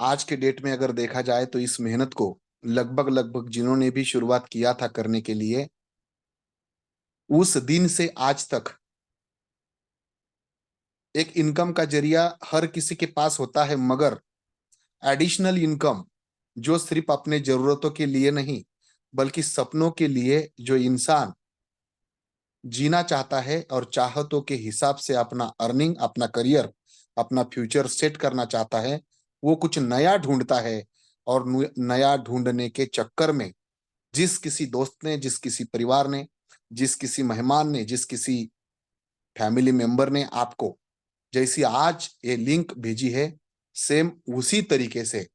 आज के डेट में अगर देखा जाए तो इस मेहनत को लगभग लगभग जिन्होंने भी शुरुआत किया था करने के लिए, उस दिन से आज तक एक इनकम का जरिया हर किसी के पास होता है, मगर एडिशनल इनकम जो सिर्फ अपने जरूरतों के लिए नहीं बल्कि सपनों के लिए जो इंसान जीना चाहता है और चाहतों के हिसाब से अपना अर्निंग, अपना करियर, अपना फ्यूचर सेट करना चाहता है, वो कुछ नया ढूंढता है। और नया ढूंढने के चक्कर में जिस किसी दोस्त ने, जिस किसी परिवार ने, जिस किसी मेहमान ने, जिस किसी फैमिली मेंबर ने आपको जैसी आज ये लिंक भेजी है, सेम उसी तरीके से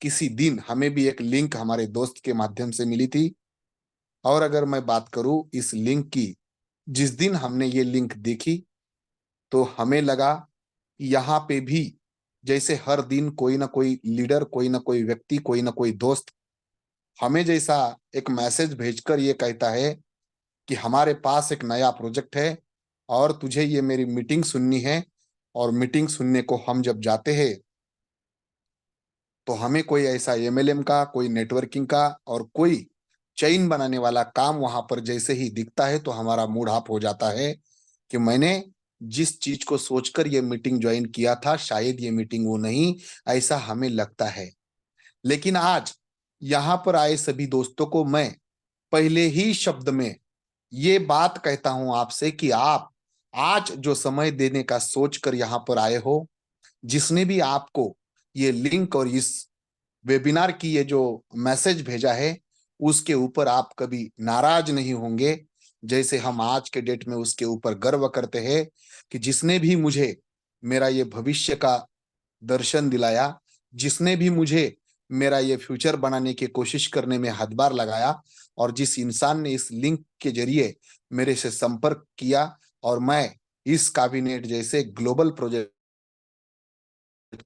किसी दिन हमें भी एक लिंक हमारे दोस्त के माध्यम से मिली थी। और अगर मैं बात करूं इस लिंक की, जिस दिन हमने ये लिंक देखी तो हमें लगा यहाँ पे भी जैसे हर दिन कोई ना कोई लीडर, कोई ना कोई व्यक्ति, कोई ना कोई दोस्त हमें जैसा एक मैसेज भेजकर ये कहता है कि हमारे पास एक नया प्रोजेक्ट है और तुझे ये मेरी मीटिंग सुननी है। और मीटिंग सुनने को हम जब जाते हैं तो हमें कोई ऐसा एमएलएम का, कोई नेटवर्किंग का और कोई चेन बनाने वाला काम वहां पर जैसे ही दिखता है तो हमारा मूड ऑफ हो जाता है कि मैंने जिस चीज को सोचकर ये मीटिंग ज्वाइन किया था शायद ये मीटिंग वो नहीं, ऐसा हमें लगता है। लेकिन आज यहाँ पर आए सभी दोस्तों को मैं पहले ही शब्द में ये बात कहता हूं आपसे कि आप आज जो समय देने का सोच कर यहाँ पर आए हो, जिसने भी आपको ये लिंक और इस वेबिनार की ये जो मैसेज भेजा है, उसके ऊपर आप कभी नाराज नहीं होंगे। जैसे हम आज के डेट में उसके ऊपर गर्व करते हैं कि जिसने भी मुझे मेरा ये भविष्य का दर्शन दिलाया, जिसने भी मुझे मेरा ये फ्यूचर बनाने की कोशिश करने में हाथ लगाया, और जिस इंसान ने इस लिंक के जरिए मेरे से संपर्क किया और मैं इस कैबिनेट जैसे ग्लोबल प्रोजेक्ट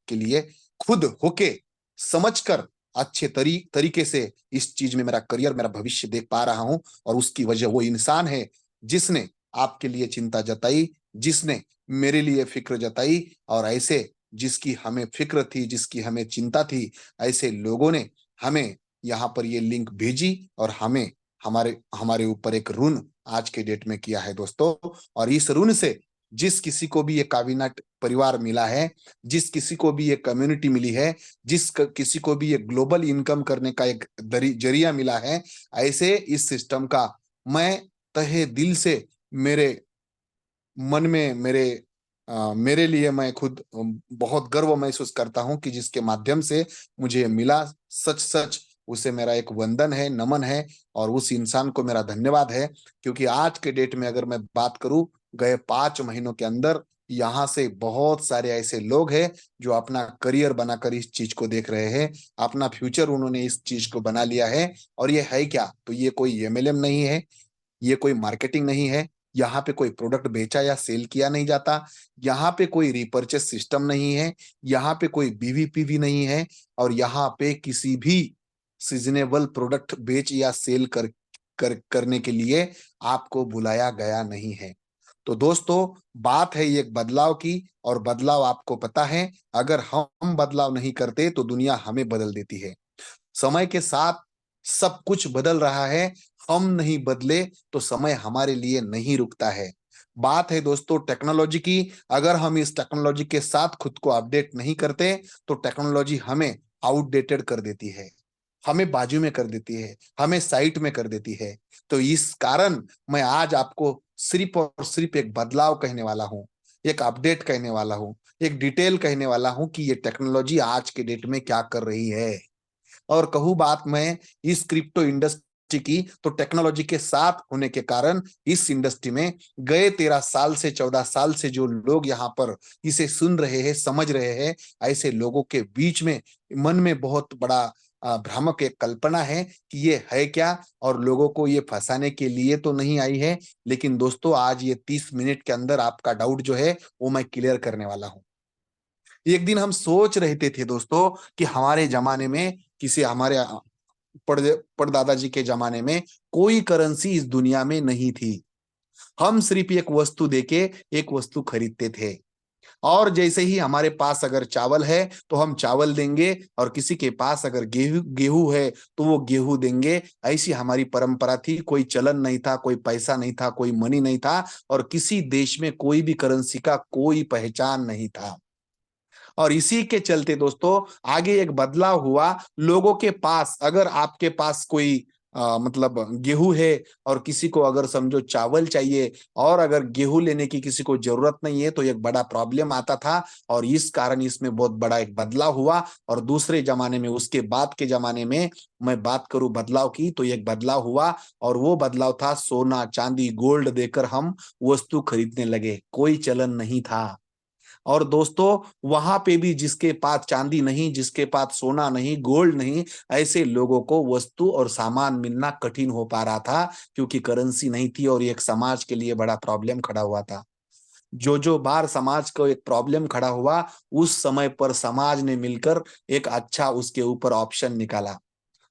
के लिए खुद होके समझकर अच्छे तरीके से इस चीज में मेरा करियर, मेरा भविष्य देख पा रहा हूं। और उसकी वजह वो इंसान है जिसने आपके लिए चिंता जताई, जिसने मेरे लिए फिक्र जताई। और ऐसे जिसकी हमें फिक्र थी, जिसकी हमें चिंता थी, ऐसे लोगों ने हमें यहाँ पर ये लिंक भेजी और हमें हमारे हमारे ऊपर एक ऋण आज के डेट में किया है दोस्तों। और इस ऋण से जिस किसी को भी ये काबिनेट परिवार मिला है, जिस किसी को भी ये कम्युनिटी मिली है, किसी को भी ये ग्लोबल इनकम करने का एक जरिया मिला है, ऐसे इस सिस्टम का मैं तहे दिल से मेरे मन में मेरे लिए मैं खुद बहुत गर्व महसूस करता हूं कि जिसके माध्यम से मुझे मिला, सच सच उसे मेरा एक वंदन है, नमन है। और उस इंसान को मेरा धन्यवाद है, क्योंकि आज के डेट में अगर मैं बात करूं, गए 5 महीनों के अंदर यहाँ से बहुत सारे ऐसे लोग हैं जो अपना करियर बनाकर इस चीज को देख रहे हैं, अपना फ्यूचर उन्होंने इस चीज को बना लिया है। और ये है क्या, तो ये कोई एमएलएम नहीं है, ये कोई मार्केटिंग नहीं है, यहाँ पे कोई प्रोडक्ट बेचा या सेल किया नहीं जाता, यहाँ पे कोई रिपर्चेस सिस्टम नहीं है, यहाँ पे कोई बीवीपीवी नहीं है, और यहाँ पे किसी भी सीजनेबल प्रोडक्ट बेच या सेल करने के लिए आपको बुलाया गया नहीं है। तो दोस्तों, बात है ये बदलाव की, और बदलाव आपको पता है, अगर हम बदलाव नहीं करते तो दुनिया हमें बदल देती है। समय के साथ सब कुछ बदल रहा है, हम नहीं बदले तो समय हमारे लिए नहीं रुकता है। बात है दोस्तों टेक्नोलॉजी की, अगर हम इस टेक्नोलॉजी के साथ खुद को अपडेट नहीं करते तो टेक्नोलॉजी हमें आउटडेटेड कर देती है, हमें बाजू में कर देती है, हमें साइट में कर देती है। तो इस कारण मैं आज आपको सिर्फ और सिर्फ एक बदलाव कहने वाला हूं, एक अपडेट कहने वाला हूं, एक डिटेल कहने वाला हूं कि ये टेक्नोलॉजी आज के डेट में क्या कर रही है। और कहूँ बात मैं इस क्रिप्टो इंडस्ट्री की, तो टेक्नोलॉजी के साथ होने के कारण इस इंडस्ट्री में गए 13 साल से 14 साल से जो लोग यहाँ पर इसे सुन रहे हैं, समझ रहे हैं, ऐसे लोगों के बीच में मन में बहुत बड़ा भ्रामक एक कल्पना है कि ये है क्या, और लोगों को ये फंसाने के लिए तो नहीं आई है। लेकिन दोस्तों, आज ये 30 मिनट के अंदर आपका डाउट जो है वो मैं क्लियर करने वाला हूं। एक दिन हम सोच रहे थे दोस्तों कि हमारे जमाने में, किसी हमारे परदादा जी के जमाने में कोई करेंसी इस दुनिया में नहीं थी। हम सिर्फ एक वस्तु देके एक वस्तु खरीदते थे। और जैसे ही हमारे पास अगर चावल है तो हम चावल देंगे, और किसी के पास अगर गेहूं गेहूं है तो वो गेहूं देंगे। ऐसी हमारी परंपरा थी। कोई चलन नहीं था, कोई पैसा नहीं था, कोई मनी नहीं था, और किसी देश में कोई भी करेंसी का कोई पहचान नहीं था। और इसी के चलते दोस्तों आगे एक बदलाव हुआ। लोगों के पास, अगर आपके पास कोई मतलब गेहूं है और किसी को अगर समझो चावल चाहिए, और अगर गेहूं लेने की किसी को जरूरत नहीं है, तो एक बड़ा प्रॉब्लम आता था। और इस कारण इसमें बहुत बड़ा एक बदलाव हुआ। और दूसरे जमाने में, उसके बाद के जमाने में मैं बात करूं बदलाव की, तो एक बदलाव हुआ। और वो बदलाव था सोना चांदी गोल्ड देकर हम वस्तु खरीदने लगे। कोई चलन नहीं था। और दोस्तों वहां पे भी जिसके पास चांदी नहीं, जिसके पास सोना नहीं, गोल्ड नहीं, ऐसे लोगों को वस्तु और सामान मिलना कठिन हो पा रहा था, क्योंकि करेंसी नहीं थी। और एक समाज के लिए बड़ा प्रॉब्लम खड़ा हुआ था। जो बार समाज को एक प्रॉब्लम खड़ा हुआ, उस समय पर समाज ने मिलकर एक अच्छा उसके ऊपर ऑप्शन निकाला।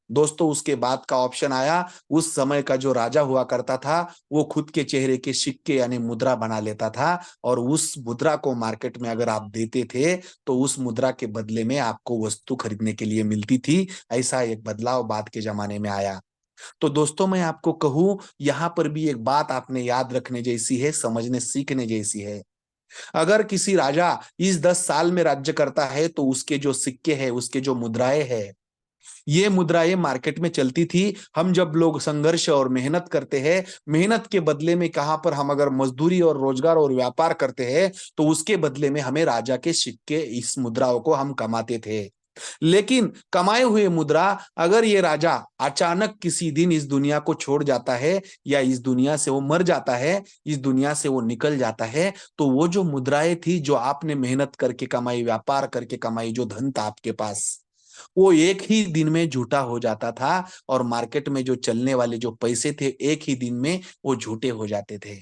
दोस्तों उसके बाद का ऑप्शन आया, उस समय का जो राजा हुआ करता था, वो खुद के चेहरे के सिक्के यानी मुद्रा बना लेता था। और उस मुद्रा को मार्केट में अगर आप देते थे, तो उस मुद्रा के बदले में आपको वस्तु खरीदने के लिए मिलती थी। ऐसा एक बदलाव बाद के जमाने में आया। तो दोस्तों मैं आपको कहूं, यहाँ पर भी एक बात आपने याद रखने जैसी है, समझने सीखने जैसी है। अगर किसी राजा इस 10 साल में राज्य करता है, तो उसके जो सिक्के हैं, उसके जो मुद्राएं हैं, ये मुद्राएं मार्केट में चलती थी। हम जब लोग संघर्ष और मेहनत करते हैं, मेहनत के बदले में कहां पर हम अगर मजदूरी और रोजगार और व्यापार करते हैं, तो उसके बदले में हमें राजा के सिक्के, इस मुद्राओं को हम कमाते थे। लेकिन कमाए हुए मुद्रा, अगर ये राजा अचानक किसी दिन इस दुनिया को छोड़ जाता है, या इस दुनिया से वो मर जाता है, इस दुनिया से वो निकल जाता है, तो वो जो मुद्राएं थी, जो आपने मेहनत करके कमाई, व्यापार करके कमाई, जो धन था आपके पास, वो एक ही दिन में झूठा हो जाता था। और मार्केट में जो चलने वाले जो पैसे थे, एक ही दिन में वो झूठे हो जाते थे।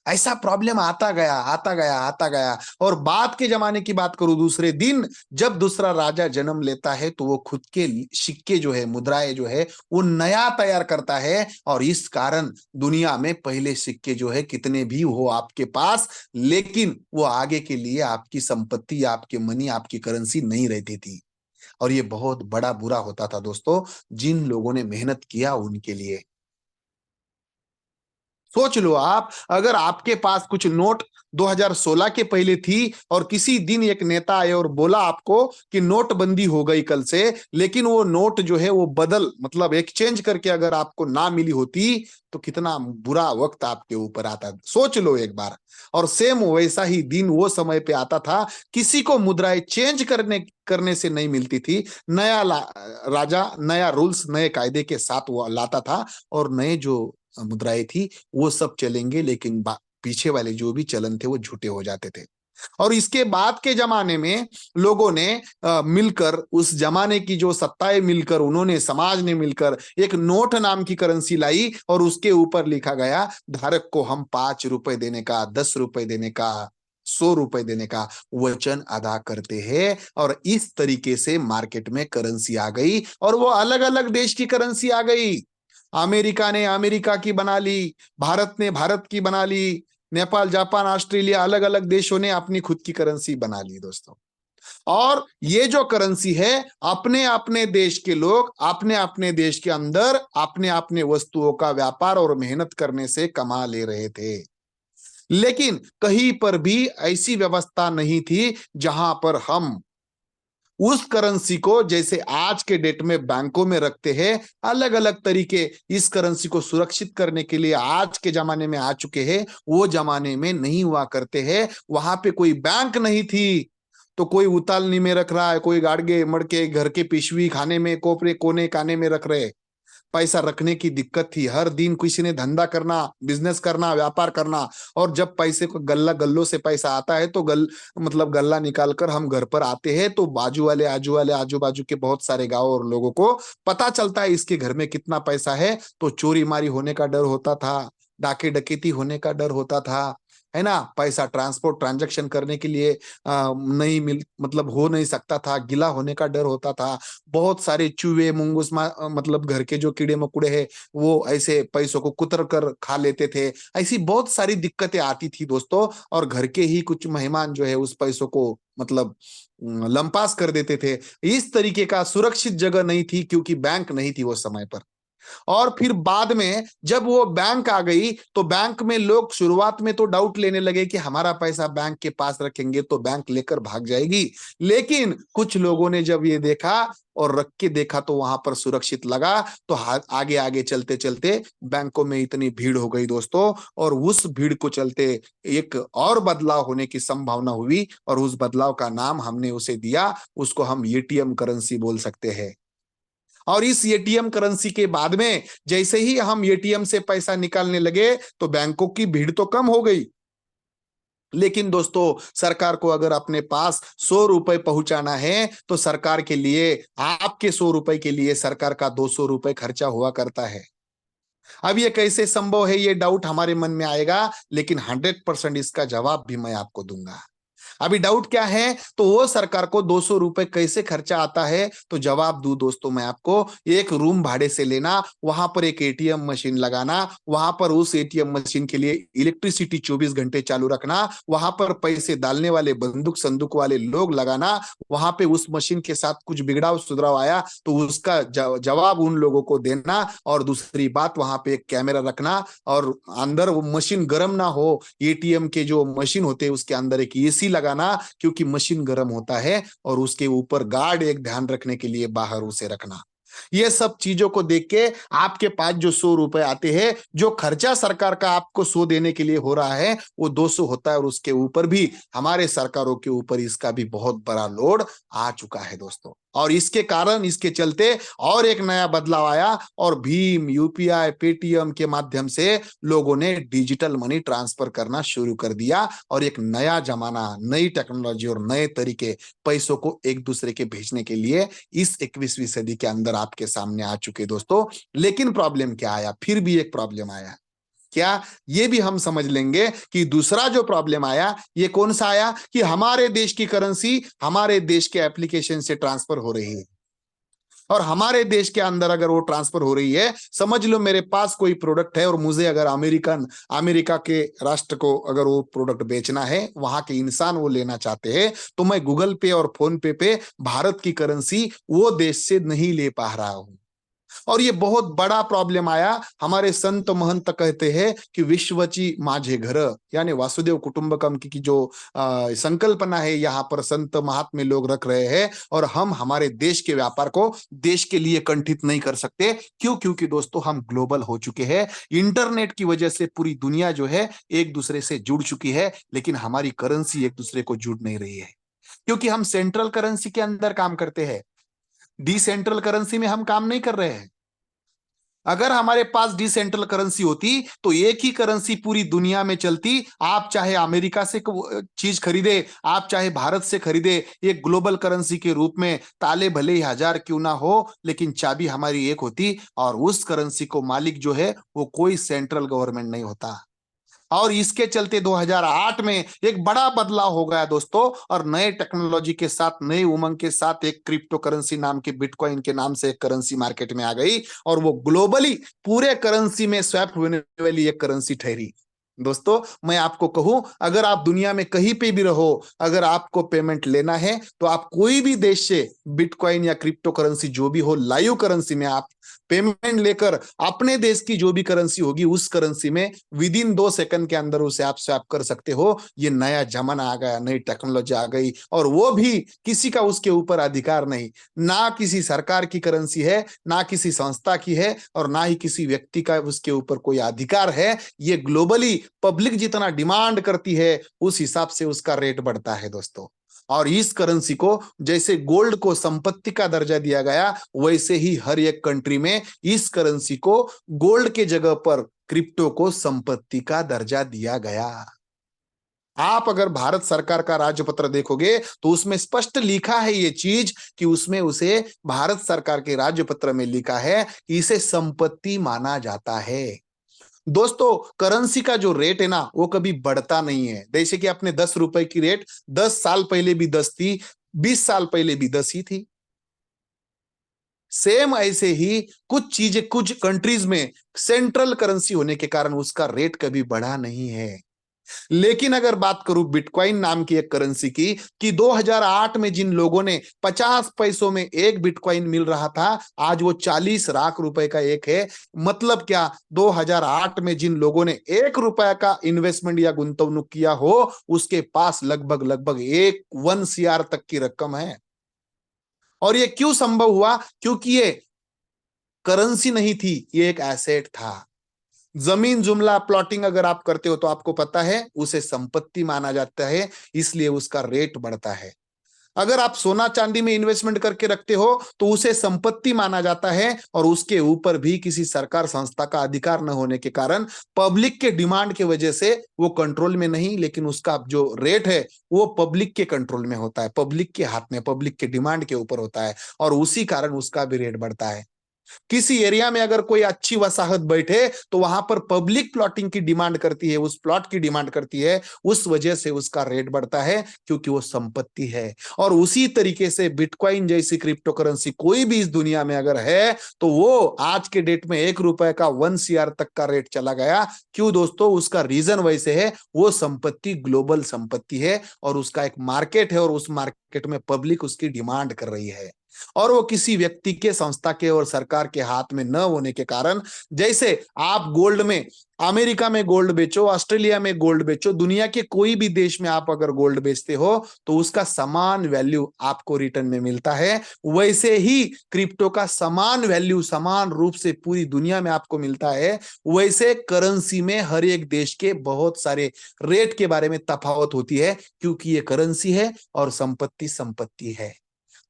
ऐसा प्रॉब्लम आता गया, आता गया, आता गया। और बाद के जमाने की बात करूं, दूसरे दिन जब दूसरा राजा जन्म लेता है, तो वो खुद के सिक्के जो है, मुद्राएं जो है, वो नया तैयार करता है। और इस कारण दुनिया में पहले सिक्के जो है कितने भी हो आपके पास, लेकिन वो आगे के लिए आपकी संपत्ति, आपके मनी, आपकी करेंसी नहीं रहती थी। और ये बहुत बड़ा बुरा होता था दोस्तों, जिन लोगों ने मेहनत किया उनके लिए। सोच लो आप, अगर आपके पास कुछ नोट 2016 के पहले थी, और किसी दिन एक नेता आए और बोला आपको कि नोटबंदी हो गई कल से, लेकिन वो नोट जो है वो बदल, मतलब एक्सचेंज करके अगर आपको ना मिली होती, तो कितना बुरा वक्त आपके ऊपर आता। सोच लो एक बार। और सेम वैसा ही दिन वो समय पे आता था, किसी को मुद्राएं चेंज करने करने से नहीं मिलती थी। राजा नया रूल्स, नए कायदे के साथ वो लाता था, और नए जो मुद्राएं थी वो सब चलेंगे, लेकिन पीछे वाले जो भी चलन थे वो झूठे हो जाते थे। और इसके बाद के जमाने में लोगों ने मिलकर, उस जमाने की जो सत्ताएं मिलकर, उन्होंने, समाज ने मिलकर एक नोट नाम की करेंसी लाई, और उसके ऊपर लिखा गया, धारक को हम 5 रुपए देने का, 10 रुपए देने का, 100 रुपए देने का वचन अदा करते हैं। और इस तरीके से मार्केट में करेंसी आ गई, और वो अलग अलग देश की करेंसी आ गई। अमेरिका ने अमेरिका की बना ली, भारत ने भारत की बना ली, नेपाल, जापान, ऑस्ट्रेलिया, अलग अलग देशों ने अपनी खुद की करेंसी बना ली दोस्तों। और ये जो करेंसी है, अपने अपने देश के लोग अपने अपने देश के अंदर अपने अपने वस्तुओं का व्यापार और मेहनत करने से कमा ले रहे थे। लेकिन कहीं पर भी ऐसी व्यवस्था नहीं थी जहां पर हम उस करेंसी को, जैसे आज के डेट में बैंकों में रखते हैं, अलग अलग तरीके इस करेंसी को सुरक्षित करने के लिए आज के जमाने में आ चुके हैं, वो जमाने में नहीं हुआ करते हैं। वहां पे कोई बैंक नहीं थी, तो कोई उतालनी में रख रहा है, कोई गाड़गे मड़के घर के पिशवी खाने में, कोपरे कोने काने में रख रहे। पैसा रखने की दिक्कत थी। हर दिन किसी ने धंधा करना, बिजनेस करना, व्यापार करना। और जब पैसे को गल्लों से पैसा आता है, तो मतलब गल्ला निकाल कर हम घर पर आते हैं, तो आजू बाजू के बहुत सारे गांव और लोगों को पता चलता है इसके घर में कितना पैसा है। तो चोरी मारी होने का डर होता था, डाके डकैती होने का डर होता था। है ना, पैसा ट्रांसपोर्ट ट्रांजैक्शन करने के लिए नहीं मिल मतलब हो नहीं सकता था, गीला होने का डर होता था, बहुत सारे चूहे मुंगूस मतलब घर के जो कीड़े मकोड़े हैं वो ऐसे पैसों को कुतर कर खा लेते थे। ऐसी बहुत सारी दिक्कतें आती थी दोस्तों, और घर के ही कुछ मेहमान जो है उस पैसों को मतलब लंपास कर देते थे। इस तरीके का सुरक्षित जगह नहीं थी, क्योंकि बैंक नहीं थी वो समय पर। और फिर बाद में जब वो बैंक आ गई तो बैंक में लोग शुरुआत में तो डाउट लेने लगे कि हमारा पैसा बैंक के पास रखेंगे तो बैंक लेकर भाग जाएगी। लेकिन कुछ लोगों ने जब ये देखा और रख के देखा तो वहां पर सुरक्षित लगा, तो आगे आगे चलते चलते बैंकों में इतनी भीड़ हो गई दोस्तों, और उस भीड़ को चलते एक और बदलाव होने की संभावना हुई, और उस बदलाव का नाम हमने उसे दिया, उसको हम एटीएम करेंसी बोल सकते हैं। और इस एटीएम करेंसी के बाद में जैसे ही हम एटीएम से पैसा निकालने लगे तो बैंकों की भीड़ तो कम हो गई, लेकिन दोस्तों सरकार को अगर अपने पास 100 रुपए पहुंचाना है तो सरकार के लिए, आपके 100 रुपए के लिए सरकार का 200 रुपए खर्चा हुआ करता है। अब ये कैसे संभव है, ये डाउट हमारे मन में आएगा, लेकिन 100% इसका जवाब भी मैं आपको दूंगा। अभी डाउट क्या है, तो वो सरकार को 200 रुपए कैसे खर्चा आता है, तो जवाब दू दोस्तों मैं आपको। एक रूम भाड़े से लेना, वहां पर एक एटीएम मशीन लगाना, वहां पर उस एटीएम मशीन के लिए इलेक्ट्रिसिटी 24 घंटे चालू रखना, वहां पर पैसे डालने वाले बंदूक संदूक वाले लोग लगाना, वहां पे उस मशीन के साथ कुछ बिगड़ाव सुधराव आया तो उसका जवाब उन लोगों को देना, और दूसरी बात वहां पे एक कैमरा रखना, और अंदर वो मशीन गर्म ना हो, एटीएम के जो मशीन होते हैं उसके अंदर एक एसी लगाना, क्योंकि मशीन गर्म होता है, और उसके ऊपर गार्ड एक ध्यान रखने के लिए बाहर उसे रखना। ये सब चीजों को देख के आपके पास जो 100 रुपए आते हैं, जो खर्चा सरकार का आपको 100 देने के लिए हो रहा है वो 200 होता है, और उसके ऊपर भी हमारे सरकारों के ऊपर इसका भी बहुत बड़ा लोड आ चुका है दोस्तों। और इसके कारण, इसके चलते और एक नया बदलाव आया, और भीम, यूपीआई, पेटीएम के माध्यम से लोगों ने डिजिटल मनी ट्रांसफर करना शुरू कर दिया, और एक नया जमाना, नई टेक्नोलॉजी और नए तरीके पैसों को एक दूसरे के भेजने के लिए इस 21वीं सदी के अंदर आपके सामने आ चुके दोस्तों। लेकिन प्रॉब्लम क्या आया, फिर भी एक प्रॉब्लम आया क्या, ये भी हम समझ लेंगे कि दूसरा जो प्रॉब्लम आया ये कौन सा आया, कि हमारे देश की करेंसी हमारे देश के एप्लीकेशन से ट्रांसफर हो रही है, और हमारे देश के अंदर अगर वो ट्रांसफर हो रही है, समझ लो मेरे पास कोई प्रोडक्ट है और मुझे अगर अमेरिका के राष्ट्र को अगर वो प्रोडक्ट बेचना है, वहां के इंसान वो लेना चाहते हैं, तो मैं गूगल पे और फोन पे भारत की करेंसी वो देश से नहीं ले पा रहा हूं। और ये बहुत बड़ा प्रॉब्लम आया। हमारे संत महंत कहते हैं कि विश्वची माझे घर, यानी वासुदेव कुटुंबकम की जो संकल्पना है यहाँ पर संत महात्मे लोग रख रहे हैं, और हम हमारे देश के व्यापार को देश के लिए कंठित नहीं कर सकते। क्यों? क्योंकि दोस्तों हम ग्लोबल हो चुके हैं, इंटरनेट की वजह से पूरी दुनिया जो है एक दूसरे से जुड़ चुकी है, लेकिन हमारी करेंसी एक दूसरे को जुड़ नहीं रही है, क्योंकि हम सेंट्रल करेंसी के अंदर काम करते हैं, डिसेंट्रल करेंसी में हम काम नहीं कर रहे हैं। अगर हमारे पास डिसेंट्रल करेंसी होती तो एक ही करेंसी पूरी दुनिया में चलती, आप चाहे अमेरिका से चीज खरीदे, आप चाहे भारत से खरीदे, एक ग्लोबल करेंसी के रूप में, ताले भले ही 1000 क्यों ना हो, लेकिन चाबी हमारी एक होती, और उस करेंसी को मालिक जो है वो कोई सेंट्रल गवर्नमेंट नहीं होता। और इसके चलते 2008 में एक बड़ा बदलाव हो गया दोस्तों, और नए टेक्नोलॉजी के साथ, नए उमंग के साथ एक क्रिप्टो करेंसी नाम के, बिटकॉइन के नाम से एक करेंसी मार्केट में आ गई, और वो ग्लोबली पूरे करेंसी में स्वैप होने वाली एक करेंसी ठहरी। दोस्तों मैं आपको कहूं, अगर आप दुनिया में कहीं पे भी रहो, अगर आपको पेमेंट लेना है तो आप कोई भी देश से बिटकॉइन या क्रिप्टो करेंसी जो भी हो, लाइव करेंसी में आप पेमेंट लेकर अपने देश की जो भी करेंसी होगी उस करेंसी में विद इन 2 सेकंड के अंदर उसे आप स्वैप कर सकते हो। ये नया जमाना आ गया, नई टेक्नोलॉजी आ गई, और वो भी किसी का उसके ऊपर अधिकार नहीं, ना किसी सरकार की करेंसी है, ना किसी संस्था की है, और ना ही किसी व्यक्ति का उसके ऊपर कोई अधिकार है। ये ग्लोबली पब्लिक जितना डिमांड करती है उस हिसाब से उसका रेट बढ़ता है दोस्तों। और इस करेंसी को जैसे गोल्ड को संपत्ति का दर्जा दिया गया, वैसे ही हर एक कंट्री में इस करेंसी को गोल्ड के जगह पर क्रिप्टो को संपत्ति का दर्जा दिया गया। आप अगर भारत सरकार का राजपत्र देखोगे तो उसमें स्पष्ट लिखा है ये चीज, कि उसमें उसे भारत सरकार के राजपत्र में लिखा है कि इसे संपत्ति माना जाता है। दोस्तों करेंसी का जो रेट है ना वो कभी बढ़ता नहीं है। जैसे कि अपने 10 रुपए की रेट 10 साल पहले भी 10 थी, 20 साल पहले भी 10 ही थी। सेम ऐसे ही कुछ चीजें कुछ कंट्रीज में सेंट्रल करेंसी होने के कारण उसका रेट कभी बढ़ा नहीं है। लेकिन अगर बात करूं बिटकॉइन नाम की एक करेंसी की, कि 2008 में जिन लोगों ने 50 पैसों में एक बिटकॉइन मिल रहा था, आज वो 40 लाख रुपए का एक है। मतलब क्या, 2008 में जिन लोगों ने 1 रुपया का इन्वेस्टमेंट या गुंतवणूक किया हो, उसके पास लगभग लगभग 1 CR तक की रकम है। और ये क्यों संभव हुआ? क्योंकि ये करेंसी नहीं थी, ये एक एसेट था। जमीन जुमला प्लॉटिंग अगर आप करते हो तो आपको पता है उसे संपत्ति माना जाता है, इसलिए उसका रेट बढ़ता है। अगर आप सोना चांदी में इन्वेस्टमेंट करके रखते हो तो उसे संपत्ति माना जाता है, और उसके ऊपर भी किसी सरकार संस्था का अधिकार न होने के कारण पब्लिक के डिमांड की वजह से वो कंट्रोल में नहीं, लेकिन उसका जो रेट है वो पब्लिक के कंट्रोल में होता है, पब्लिक के हाथ में, पब्लिक के डिमांड के ऊपर होता है, और उसी कारण उसका भी रेट बढ़ता है। किसी एरिया में अगर कोई अच्छी वसाहत बैठे तो वहां पर पब्लिक प्लॉटिंग की डिमांड करती है, उस प्लॉट की डिमांड करती है, उस वजह से उसका रेट बढ़ता है, क्योंकि वो संपत्ति है। और उसी तरीके से बिटकॉइन जैसी क्रिप्टो करेंसी कोई भी इस दुनिया में अगर है तो वो आज के डेट में 1 रुपए का 1 CR तक का रेट चला गया। क्यों दोस्तों? उसका रीजन वैसे है, वो संपत्ति ग्लोबल संपत्ति है, और उसका एक मार्केट है, और उस मार्केट में पब्लिक उसकी डिमांड कर रही है, और वो किसी व्यक्ति के, संस्था के और सरकार के हाथ में न होने के कारण, जैसे आप गोल्ड में, अमेरिका में गोल्ड बेचो, ऑस्ट्रेलिया में गोल्ड बेचो, दुनिया के कोई भी देश में आप अगर गोल्ड बेचते हो तो उसका समान वैल्यू आपको रिटर्न में मिलता है। वैसे ही क्रिप्टो का समान वैल्यू समान रूप से पूरी दुनिया में आपको मिलता है। वैसे करेंसी में हर एक देश के बहुत सारे रेट के बारे में तफावत होती है, क्योंकि ये करेंसी है और संपत्ति संपत्ति है।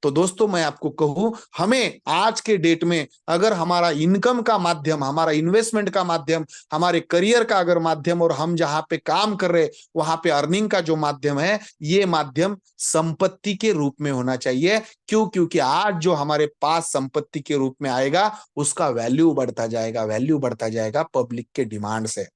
तो दोस्तों मैं आपको कहूं, हमें आज के डेट में अगर हमारा इनकम का माध्यम, हमारा इन्वेस्टमेंट का माध्यम, हमारे करियर का अगर माध्यम, और हम जहां पे काम कर रहे वहां पे अर्निंग का जो माध्यम है, ये माध्यम संपत्ति के रूप में होना चाहिए। क्यों? क्योंकि आज जो हमारे पास संपत्ति के रूप में आएगा उसका वैल्यू बढ़ता जाएगा, वैल्यू बढ़ता जाएगा पब्लिक के डिमांड से।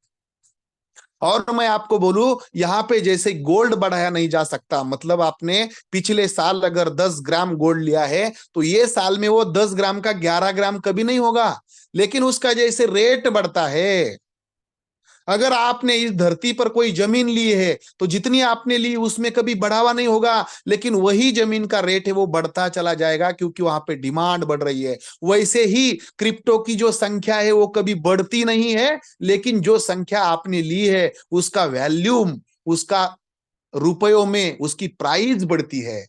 और मैं आपको बोलूं, यहाँ पे जैसे गोल्ड बढ़ाया नहीं जा सकता, मतलब आपने पिछले साल अगर 10 ग्राम गोल्ड लिया है तो ये साल में वो 10 ग्राम का 11 ग्राम कभी नहीं होगा, लेकिन उसका जैसे रेट बढ़ता है। अगर आपने इस धरती पर कोई जमीन ली है तो जितनी आपने ली उसमें कभी बढ़ावा नहीं होगा, लेकिन वही जमीन का रेट है वो बढ़ता चला जाएगा, क्योंकि वहां पे डिमांड बढ़ रही है। वैसे ही क्रिप्टो की जो संख्या है वो कभी बढ़ती नहीं है, लेकिन जो संख्या आपने ली है उसका वैल्यूम, उसका रुपयों में उसकी प्राइस बढ़ती है।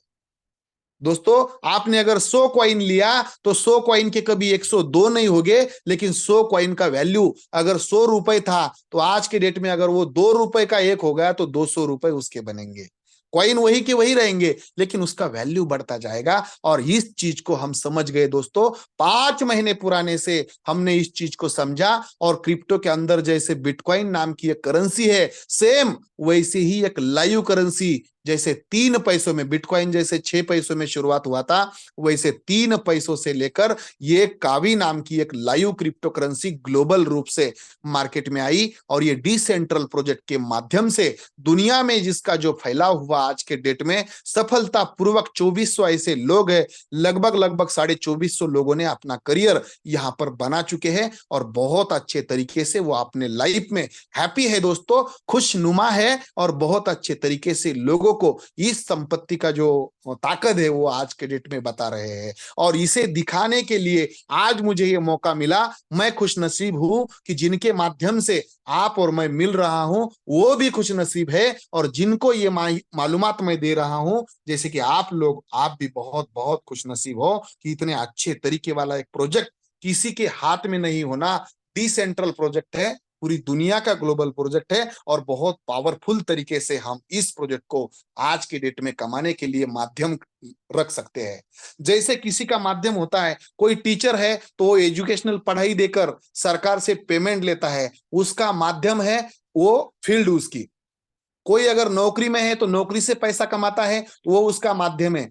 दोस्तों आपने अगर 100 कॉइन लिया तो 100 कॉइन के कभी 102 नहीं होंगे, लेकिन 100 कॉइन का वैल्यू अगर 100 रुपए था तो आज के डेट में अगर वो 2 रुपए का एक हो गया तो 200 रुपए उसके बनेंगे। कॉइन वही के वही रहेंगे, लेकिन उसका वैल्यू बढ़ता जाएगा। और इस चीज को हम समझ गए दोस्तों, 5 महीने पुराने से हमने इस चीज को समझा। और क्रिप्टो के अंदर जैसे बिटकॉइन नाम की एक करेंसी है, सेम वैसे ही एक लाइव करेंसी, जैसे 3 पैसों में बिटकॉइन जैसे 6 पैसों में शुरुआत हुआ था, वैसे 3 पैसों से लेकर ये कावी नाम की एक लाइव क्रिप्टो करेंसी ग्लोबल रूप से मार्केट में आई। और ये डिसेंट्रल प्रोजेक्ट के माध्यम से दुनिया में जिसका जो फैलाव हुआ आज के डेट में, सफलता पूर्वक 2400 ऐसे लोग हैं, लगभग लगभग 2450 लोगों ने अपना करियर यहाँ पर बना चुके हैं, और बहुत अच्छे तरीके से वो अपने लाइफ में हैप्पी है दोस्तों, खुशनुमा है, और बहुत अच्छे तरीके से लोगों को इस संपत्ति का जो ताकत है वो आज के डेट में बता रहे हैं। और इसे दिखाने के लिए आज मुझे ये मौका मिला। मैं खुश नसीब हूं कि जिनके माध्यम से आप और मैं मिल रहा हूं वो भी खुश नसीब है, और जिनको ये मालूमात मैं दे रहा हूं, जैसे कि आप लोग, आप भी बहुत बहुत खुश नसीब हो कि इतने अच्छे तरीके वाला एक प्रोजेक्ट किसी के हाथ में नहीं होना। डिसेंट्रल प्रोजेक्ट है, पूरी दुनिया का ग्लोबल प्रोजेक्ट है, और बहुत पावरफुल तरीके से हम इस प्रोजेक्ट को आज के डेट में कमाने के लिए माध्यम रख सकते हैं। जैसे किसी का माध्यम होता है, कोई टीचर है तो वो एजुकेशनल पढ़ाई देकर सरकार से पेमेंट लेता है, उसका माध्यम है वो फील्ड उसकी। कोई अगर नौकरी में है तो नौकरी से पैसा कमाता है तो वो उसका माध्यम है,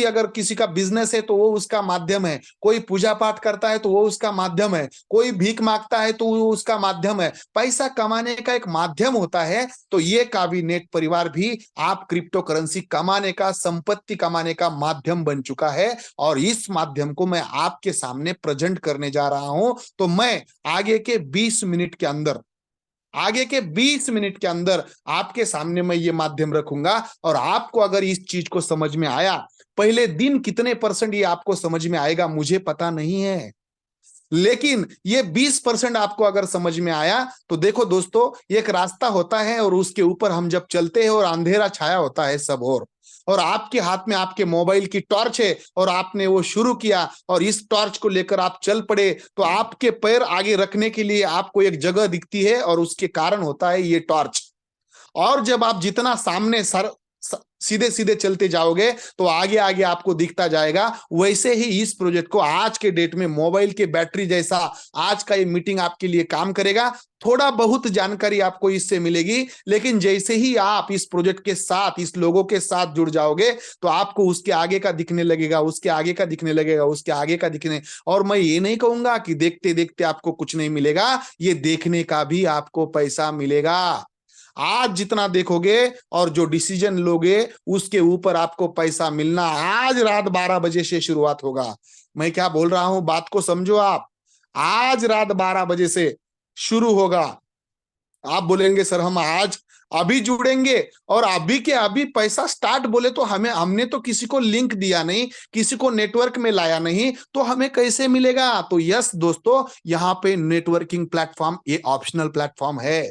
अगर किसी का बिजनेस है तो वो उसका माध्यम है, कोई पूजा पाठ करता है तो वो उसका माध्यम है, कोई भीख मांगता है तो वो उसका माध्यम है। पैसा कमाने का एक माध्यम होता है। तो ये कावी नेट परिवार भी आप क्रिप्टो करेंसी कमाने का, संपत्ति कमाने का माध्यम बन चुका है और इस माध्यम को मैं आपके सामने प्रेजेंट करने जा रहा हूं। तो मैं आगे के 20 मिनट के अंदर आपके सामने मैं ये माध्यम रखूंगा और आपको अगर इस चीज को समझ में आया, पहले दिन कितने % ये आपको समझ में आएगा मुझे पता नहीं है, लेकिन ये 20% आपको अगर समझ में आया तो देखो दोस्तों, एक रास्ता होता है और उसके ऊपर हम जब चलते हैं और अंधेरा छाया होता है सब और आपके हाथ में आपके मोबाइल की टॉर्च है और आपने वो शुरू किया और इस टॉर्च को लेकर आप चल पड़े, तो आपके पैर आगे रखने के लिए आपको एक जगह दिखती है और उसके कारण होता है ये टॉर्च। और जब आप जितना सामने सीधे सीधे चलते जाओगे तो आगे आगे आपको दिखता जाएगा। वैसे ही इस प्रोजेक्ट को आज के डेट में मोबाइल के बैटरी जैसा आज का ये मीटिंग आपके लिए काम करेगा। थोड़ा बहुत जानकारी आपको इससे मिलेगी, लेकिन जैसे ही आप इस प्रोजेक्ट के साथ, इस लोगों के साथ जुड़ जाओगे तो आपको उसके आगे का दिखने लगेगा, उसके आगे का दिखने लगेगा, उसके आगे का दिखने। और मैं ये नहीं कहूंगा कि देखते देखते आपको कुछ नहीं मिलेगा, ये देखने का भी आपको पैसा मिलेगा। आज जितना देखोगे और जो डिसीजन लोगे उसके ऊपर आपको पैसा मिलना आज रात 12 बजे से शुरुआत होगा। मैं क्या बोल रहा हूं, बात को समझो आप। आज रात 12 बजे से शुरू होगा। आप बोलेंगे सर हम आज अभी जुड़ेंगे और अभी के अभी पैसा स्टार्ट बोले तो हमने तो किसी को लिंक दिया नहीं, किसी को नेटवर्क में लाया नहीं, तो हमें कैसे मिलेगा? तो यस दोस्तों, यहाँ पे नेटवर्किंग प्लेटफॉर्म ये ऑप्शनल प्लेटफॉर्म है।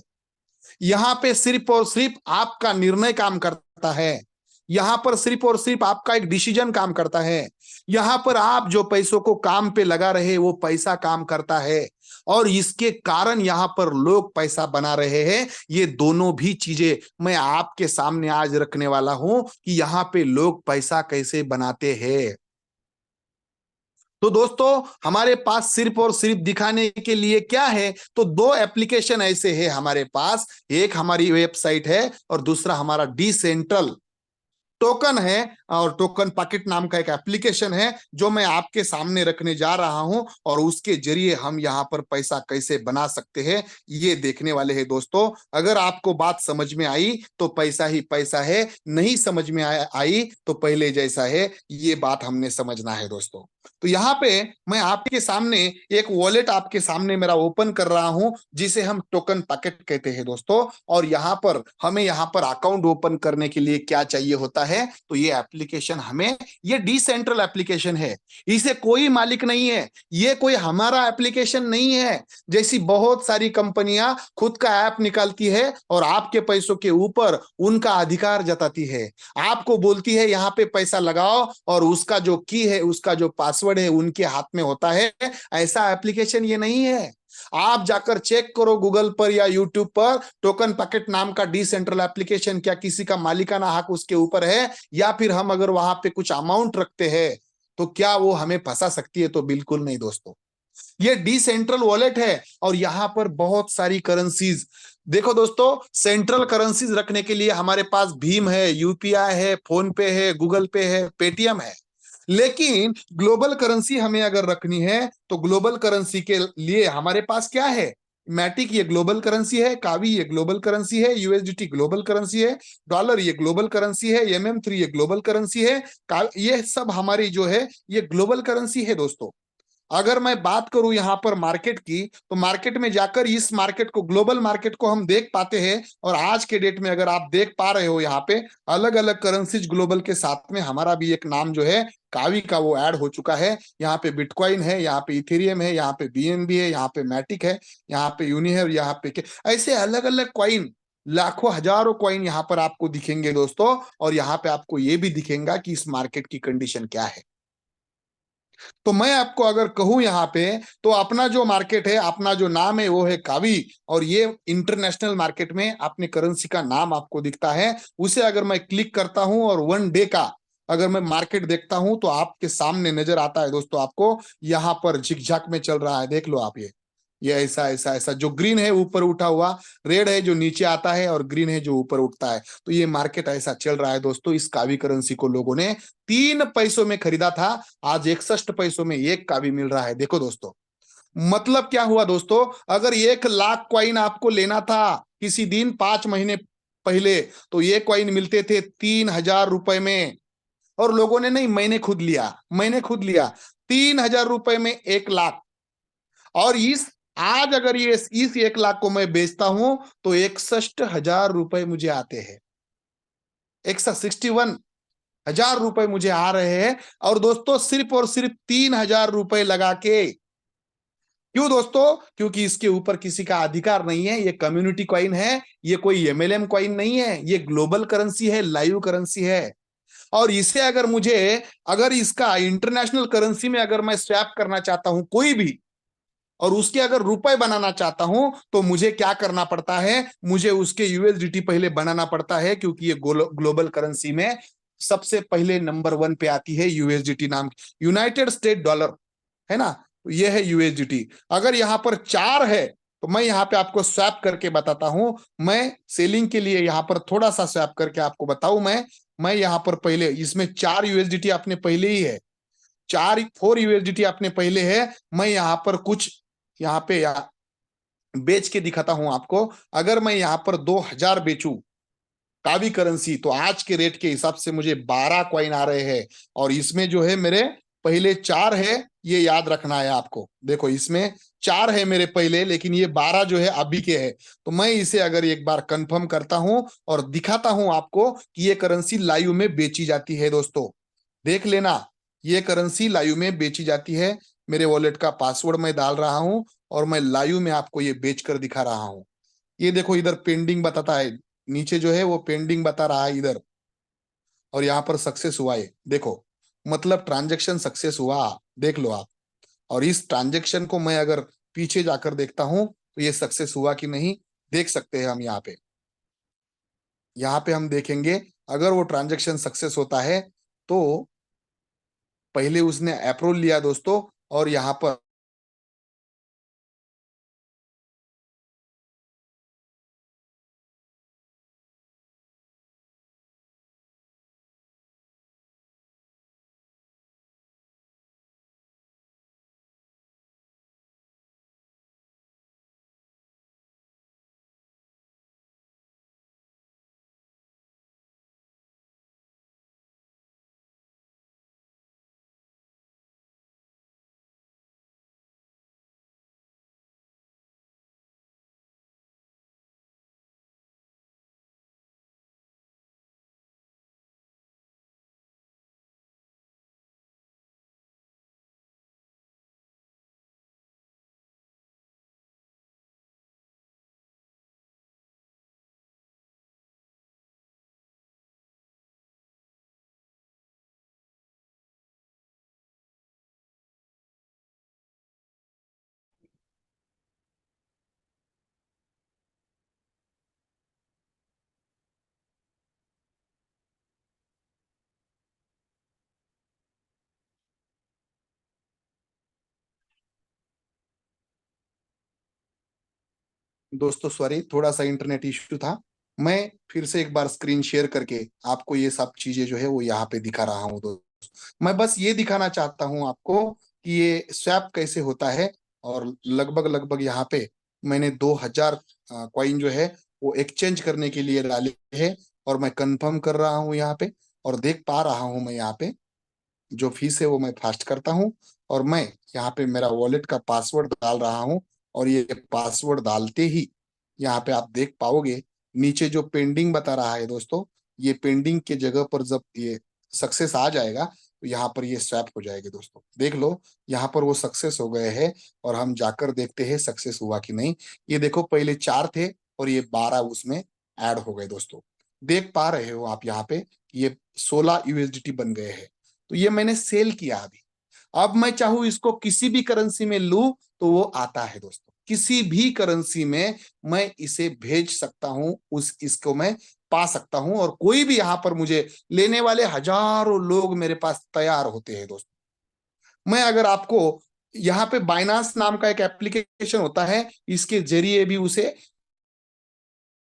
यहां पे सिर्फ और सिर्फ आपका निर्णय काम करता है, यहां पर सिर्फ और सिर्फ आपका एक डिसीजन काम करता है, यहां पर आप जो पैसों को काम पे लगा रहे वो पैसा काम करता है और इसके कारण यहां पर लोग पैसा बना रहे हैं। ये दोनों भी चीजें मैं आपके सामने आज रखने वाला हूं कि यहां पे लोग पैसा कैसे बनाते हैं। तो दोस्तों, हमारे पास सिर्फ और सिर्फ दिखाने के लिए क्या है, तो दो एप्लीकेशन ऐसे है हमारे पास। एक हमारी वेबसाइट है और दूसरा हमारा डिसेंट्रल टोकन है और टोकन पॉकेट नाम का एक एप्लीकेशन है जो मैं आपके सामने रखने जा रहा हूं और उसके जरिए हम यहां पर पैसा कैसे बना सकते हैं ये देखने वाले हैं दोस्तों। अगर आपको बात समझ में आई तो पैसा ही पैसा है, नहीं समझ में आई तो पहले जैसा है, ये बात हमने समझना है दोस्तों। तो यहाँ पे मैं आपके सामने एक वॉलेट आपके सामने मेरा ओपन कर रहा हूं जिसे हम टोकन पॉकेट कहते हैं दोस्तों। और यहाँ पर हमें यहाँ पर अकाउंट ओपन करने के लिए क्या चाहिए होता है, तो ये एप्लीकेशन हमें, ये डिसेंट्रल एप्लीकेशन है, इसे कोई मालिक नहीं है, ये कोई हमारा एप्लीकेशन नहीं है। जैसी बहुत सारी कंपनियां खुद का ऐप निकालती है और आपके पैसों के ऊपर उनका अधिकार जताती है, आपको बोलती है यहाँ पे पैसा लगाओ और उसका जो की है, उसका जो पासवर्ड है उनके हाथ में होता है। ऐसा एप्लीकेशन ये नहीं है। आप जाकर चेक करो गूगल पर या यूट्यूब पर, टोकन पॉकेट नाम का डिसेंट्रल एप्लीकेशन क्या किसी का मालिकाना हक उसके ऊपर है, या फिर हम अगर वहां पे कुछ अमाउंट रखते हैं तो क्या वो हमें फंसा सकती है? तो बिल्कुल नहीं दोस्तों। ये डिसेंट्रल वॉलेट है और यहां पर बहुत सारी करेंसीज, देखो दोस्तों, सेंट्रल करेंसीज रखने के लिए हमारे पास भीम है, यूपीआई है, फोन पे है, गूगल पे है, पेटीएम है। लेकिन ग्लोबल करेंसी हमें अगर रखनी है तो ग्लोबल करेंसी के लिए हमारे पास क्या है? मैटिक ये ग्लोबल करेंसी है, कावी ये ग्लोबल करेंसी है, यूएसडीटी ग्लोबल करेंसी है, डॉलर ये ग्लोबल करेंसी है, MM3 ये ग्लोबल करेंसी है, ये सब हमारी जो है ये ग्लोबल करेंसी है दोस्तों। अगर मैं बात करूं यहां पर मार्केट की, तो मार्केट में जाकर इस मार्केट को, ग्लोबल मार्केट को हम देख पाते हैं। और आज के डेट में अगर आप देख पा रहे हो यहाँ पे अलग अलग करेंसीज ग्लोबल के साथ में हमारा भी एक नाम जो है कावी का वो ऐड हो चुका है। यहाँ पे बिटकॉइन है, यहाँ पे इथेरियम है, यहाँ पे BNB है, यहाँ पे मैटिक है, यहाँ पे यूनी है, यहाँ पे ऐसे अलग अलग कॉइन, लाखों हजारों कॉइन यहाँ पर आपको दिखेंगे दोस्तों। और यहाँ पे आपको ये भी दिखेगा कि इस मार्केट की कंडीशन क्या है। तो मैं आपको अगर कहूं यहाँ पे, तो अपना जो मार्केट है, अपना जो नाम है वो है कावी। और ये इंटरनेशनल मार्केट में अपने करेंसी का नाम आपको दिखता है। उसे अगर मैं क्लिक करता हूं और 1 डे का अगर मैं मार्केट देखता हूं तो आपके सामने नजर आता है दोस्तों, आपको यहाँ पर झिकझाक में चल रहा है, देख लो आप। ये ये ऐसा ऐसा ऐसा, जो ग्रीन है ऊपर उठा हुआ, रेड है जो नीचे आता है, और ग्रीन है जो ऊपर उठता है। तो ये मार्केट ऐसा चल रहा है दोस्तों। इस कावी करेंसी को लोगों ने 3 पैसों में खरीदा था, आज 61 पैसों में एक कावी मिल रहा है। देखो दोस्तों, मतलब क्या हुआ दोस्तों, अगर 1 लाख कॉइन आपको लेना था किसी दिन 5 महीने पहले, तो ये कॉइन मिलते थे 3,000 रुपए में। और लोगों ने नहीं, मैंने खुद लिया 3,000 रुपए में 1 लाख। और इस आज अगर ये इस 1 लाख को मैं बेचता हूं तो 61,000 रुपए मुझे आते हैं। 61,000 रुपए मुझे आ रहे हैं। और दोस्तों सिर्फ और सिर्फ 3,000 रुपए लगा के। क्यों दोस्तों? क्योंकि इसके ऊपर किसी का अधिकार नहीं है, ये कम्युनिटी कॉइन है, ये कोई एमएलएम कॉइन नहीं है, ये ग्लोबल करेंसी है, लाइव करेंसी है। और इसे अगर इसका इंटरनेशनल करेंसी में अगर मैं स्वैप करना चाहता हूं कोई भी, और उसके अगर रुपए बनाना चाहता हूं, तो मुझे क्या करना पड़ता है, मुझे उसके यूएसडीटी पहले बनाना पड़ता है, क्योंकि ये ग्लोबल करेंसी में सबसे पहले नंबर 1 पे आती है यूएसडीटी नाम की, यूनाइटेड स्टेट डॉलर, है ना। तो ये है यूएसडीटी। अगर यहाँ पर 4 है तो मैं यहाँ पे आपको स्वैप करके बताता हूं। मैं सेलिंग के लिए यहाँ पर थोड़ा सा स्वैप करके आपको बताऊं। मैं यहाँ पर पहले इसमें 4 यूएसडीटी अपने पहले ही है, 4 यूएसडीटी अपने पहले है। मैं यहाँ पर कुछ यहाँ पे बेच के दिखाता हूं आपको। अगर मैं यहाँ पर 2,000 बेचूं कावी करेंसी, तो आज के रेट के हिसाब से मुझे 12 कॉइन आ रहे हैं। और इसमें जो है मेरे पहले 4 है, ये याद रखना है आपको। देखो इसमें 4 है मेरे पहले, लेकिन ये 12 जो है अभी के है। तो मैं इसे अगर एक बार कंफर्म करता हूं और दिखाता हूं आपको कि ये करेंसी लाइव में बेची जाती है दोस्तों, देख लेना। ये करेंसी लाइव में बेची जाती है। मेरे वॉलेट का पासवर्ड मैं डाल रहा हूं और मैं लाइव में आपको ये बेच कर दिखा रहा हूं। ये देखो इधर पेंडिंग बताता है, नीचे जो है वो पेंडिंग बता रहा है इधर, और यहाँ पर सक्सेस हुआ है, देखो। मतलब ट्रांजेक्शन सक्सेस हुआ, देख लो आप। और इस ट्रांजेक्शन को मैं अगर पीछे जाकर देखता हूं तो ये सक्सेस हुआ कि नहीं, देख सकते हैं हम यहाँ पे हम देखेंगे। अगर वो ट्रांजेक्शन सक्सेस होता है तो पहले उसने अप्रूवल लिया दोस्तों, और यहाँ पर दोस्तों सॉरी, थोड़ा सा इंटरनेट इश्यू था। मैं फिर से एक बार स्क्रीन शेयर करके आपको ये सब चीजें जो है वो यहाँ पे दिखा रहा हूँ दोस्तों। मैं बस ये दिखाना चाहता हूँ आपको कि ये स्वैप कैसे होता है। और लगभग लगभग यहाँ पे मैंने 2,000 कॉइन जो है वो एक्सचेंज करने के लिए डाले हैं। और मैं कंफर्म कर रहा हूँ यहाँ पे, और देख पा रहा हूँ मैं यहाँ पे जो फीस है वो मैं फास्ट करता हूँ। और मैं यहाँ पे मेरा वॉलेट का पासवर्ड डाल रहा हूँ। और ये पासवर्ड डालते ही यहाँ पे आप देख पाओगे नीचे जो पेंडिंग बता रहा है दोस्तों, ये पेंडिंग के जगह पर जब ये सक्सेस आ जाएगा तो यहाँ पर ये स्वैप हो जाएगा दोस्तों, देख लो। यहाँ पर वो सक्सेस हो गए हैं। और हम जाकर देखते हैं सक्सेस हुआ कि नहीं। ये देखो पहले 4 थे और ये 12 उसमें ऐड हो गए दोस्तों। देख पा रहे हो आप यहाँ पे, ये 16 यूएसडीटी बन गए हैं। तो ये मैंने सेल किया अभी। अब मैं चाहूं इसको किसी भी करेंसी में लूं तो वो आता है दोस्तों, किसी भी करेंसी में मैं इसे भेज सकता हूं, उस इसको मैं पा सकता हूं। और कोई भी यहां पर मुझे लेने वाले हजारों लोग मेरे पास तैयार होते हैं दोस्तों। मैं अगर आपको यहाँ पे बाइनांस नाम का एक एप्लीकेशन होता है, इसके जरिए भी उसे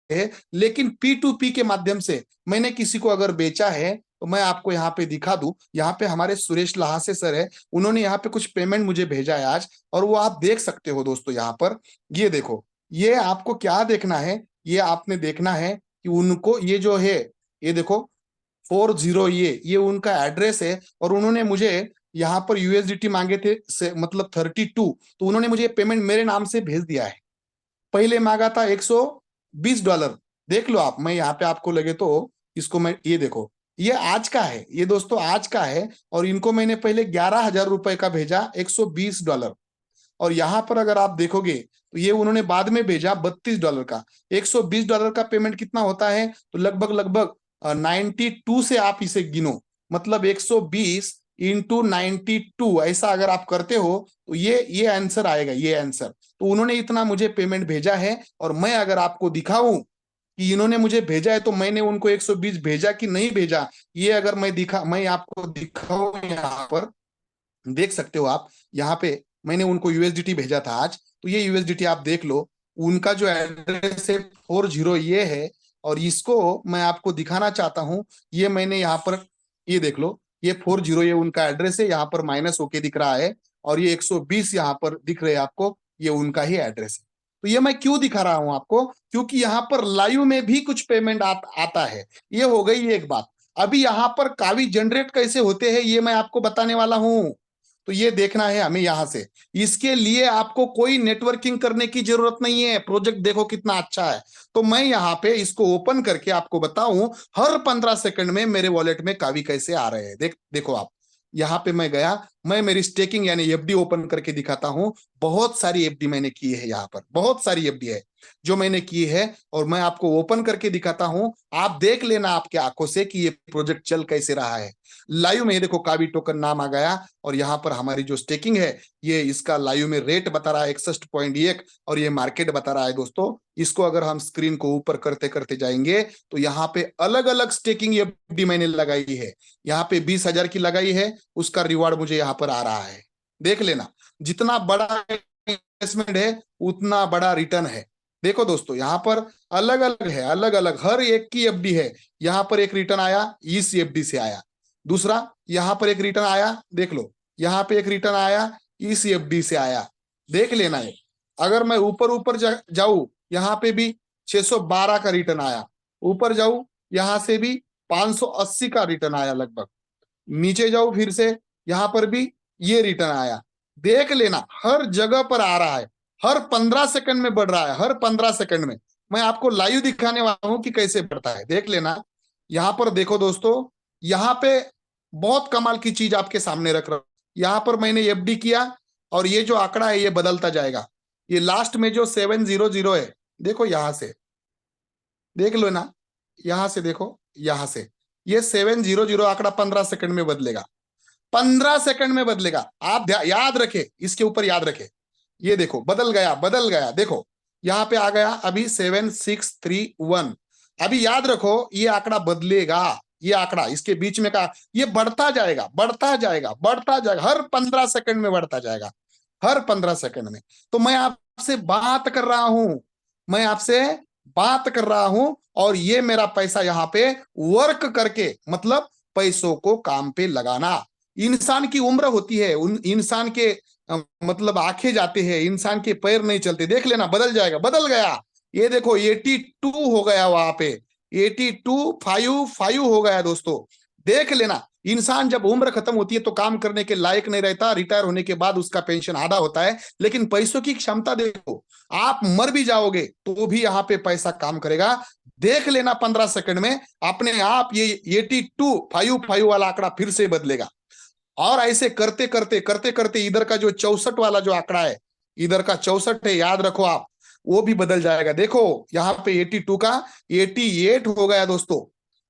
है, लेकिन P2P के माध्यम से मैंने किसी को अगर बेचा है तो मैं आपको यहाँ पे दिखा दूं। यहाँ पे हमारे सुरेश लहासे सर है, उन्होंने यहाँ पे कुछ पेमेंट मुझे भेजा है आज, और वो आप देख सकते हो दोस्तों। यहाँ पर ये देखो, ये आपको क्या देखना है, ये आपने देखना है कि उनको ये जो है, ये देखो 40, ये उनका एड्रेस है, और उन्होंने मुझे यहाँ पर यूएसडीटी मांगे थे से मतलब 32, तो उन्होंने मुझे पेमेंट मेरे नाम से भेज दिया है। पहले मांगा था $120। देख लो आप, मैं यहाँ पे आपको लगे तो इसको मैं, ये देखो, ये आज का है, ये दोस्तों आज का है, और इनको मैंने पहले 11,000 रुपए का भेजा, $120। और यहाँ पर अगर आप देखोगे तो ये उन्होंने बाद में भेजा $32 का। $120 का पेमेंट कितना होता है, तो लगभग लगभग 92 से आप इसे गिनो, मतलब 120 इंटू 92, ऐसा अगर आप करते हो तो ये आंसर आएगा, ये आंसर। तो उन्होंने इतना मुझे पेमेंट भेजा है, और मैं अगर आपको दिखाऊं कि इन्होंने मुझे भेजा है तो मैंने उनको 120 भेजा कि नहीं भेजा, ये अगर मैं आपको दिखाऊं, यहाँ पर देख सकते हो आप। यहाँ पे मैंने उनको यूएसडीटी भेजा था आज, तो ये यूएसडीटी आप देख लो। उनका जो एड्रेस है 40 ये है, और इसको मैं आपको दिखाना चाहता हूं। ये मैंने यहाँ पर, ये देख लो, ये 40 ये उनका एड्रेस है, यहाँ पर माइनस होके दिख रहा है, और ये 120 यहाँ पर दिख रहे हैं आपको, ये उनका ही एड्रेस है। तो ये मैं क्यों दिखा रहा हूं आपको, क्योंकि यहाँ पर लाइव में भी कुछ पेमेंट आता है। ये हो गई एक बात। अभी यहाँ पर कावी जनरेट कैसे होते हैं ये मैं आपको बताने वाला हूं। तो ये देखना है हमें यहाँ से। इसके लिए आपको कोई नेटवर्किंग करने की जरूरत नहीं है, प्रोजेक्ट देखो कितना अच्छा है। तो मैं यहाँ पे इसको ओपन करके आपको बताऊं, हर 15 सेकंड में मेरे वॉलेट में कावी कैसे आ रहे हैं। देखो आप, यहाँ पे मैं गया, मैं मेरी स्टेकिंग यानी एफडी ओपन करके दिखाता हूं। बहुत सारी एफडी मैंने की है, यहाँ पर बहुत सारी एफडी है जो मैंने की है, और मैं आपको ओपन करके दिखाता हूं। आप देख लेना आपके आंखों से कि ये प्रोजेक्ट चल कैसे रहा है। लाइव में देखो कावी टोकन नाम आ गया, और यहाँ पर हमारी जो स्टेकिंग है, ये इसका लाइव में रेट बता रहा है 61.1, और ये मार्केट बता रहा है दोस्तों। इसको अगर हम स्क्रीन को ऊपर करते करते जाएंगे तो यहाँ पे अलग अलग स्टेकिंग एफडी मैंने लगाई है। यहाँ पे 20,000 की लगाई है, उसका रिवार्ड मुझे यहाँ पर आ रहा है। देख लेना, जितना बड़ा इन्वेस्टमेंट है उतना बड़ा रिटर्न है। देखो दोस्तों, यहाँ पर अलग अलग है, अलग अलग हर एक की एफडी है। यहाँ पर एक रिटर्न आया, इस एफडी से आया। दूसरा यहाँ पर एक रिटर्न आया, देख लो, यहाँ पे एक रिटर्न आया, इस एफडी से आया। देख लेना है। अगर मैं ऊपर ऊपर जाऊं, यहाँ पे भी 612 का रिटर्न आया। ऊपर जाऊं, यहाँ से भी 580 का रिटर्न आया लगभग। नीचे जाओ फिर से, यहाँ पर भी ये रिटर्न आया। देख लेना, हर जगह पर आ रहा है, हर 15 सेकंड में बढ़ रहा है, हर 15 सेकंड में। मैं आपको लाइव दिखाने वाला हूं कि कैसे बढ़ता है, देख लेना। यहाँ पर देखो दोस्तों, यहाँ पे बहुत कमाल की चीज आपके सामने रख रहा हूं। यहाँ पर मैंने एफडी किया, और ये जो आंकड़ा है ये बदलता जाएगा। ये लास्ट में जो 700 है, देखो यहाँ से देख लो ना, यहाँ से देखो, यहाँ से ये 700 आंकड़ा 15 सेकंड में बदलेगा, 15 सेकंड में बदलेगा। आप याद रखे, इसके ऊपर याद रखे। ये देखो बदल गया, बदल गया। देखो यहाँ पे आ गया अभी 7631। अभी याद रखो, ये आंकड़ा बदलेगा। ये आंकड़ा इसके बीच में का ये बढ़ता जाएगा, बढ़ता जाएगा, बढ़ता जाएगा, हर 15 सेकंड में बढ़ता जाएगा, हर 15 सेकंड में। तो मैं आपसे बात कर रहा हूं, मैं आपसे बात कर रहा हूं, और ये मेरा पैसा यहाँ पे वर्क करके, मतलब पैसों को काम पे लगाना। इंसान की उम्र होती है, उन इंसान के मतलब आंखें जाते हैं, इंसान के पैर नहीं चलते। देख लेना, बदल जाएगा, बदल गया। ये देखो 82 हो गया, वहां पे 82.55 हो गया दोस्तों। देख लेना, इंसान जब उम्र खत्म होती है तो काम करने के लायक नहीं रहता, रिटायर होने के बाद उसका पेंशन आधा होता है। लेकिन पैसों की क्षमता देखो, आप मर भी जाओगे तो भी यहाँ पे पैसा काम करेगा। देख लेना, 15 सेकंड में अपने आप ये 82.55 वाला आंकड़ा फिर से बदलेगा। और ऐसे करते करते करते करते इधर का जो 64 वाला जो आंकड़ा है, इधर का 64 है, याद रखो आप, वो भी बदल जाएगा। देखो यहाँ पे 82 का 88 हो गया दोस्तों,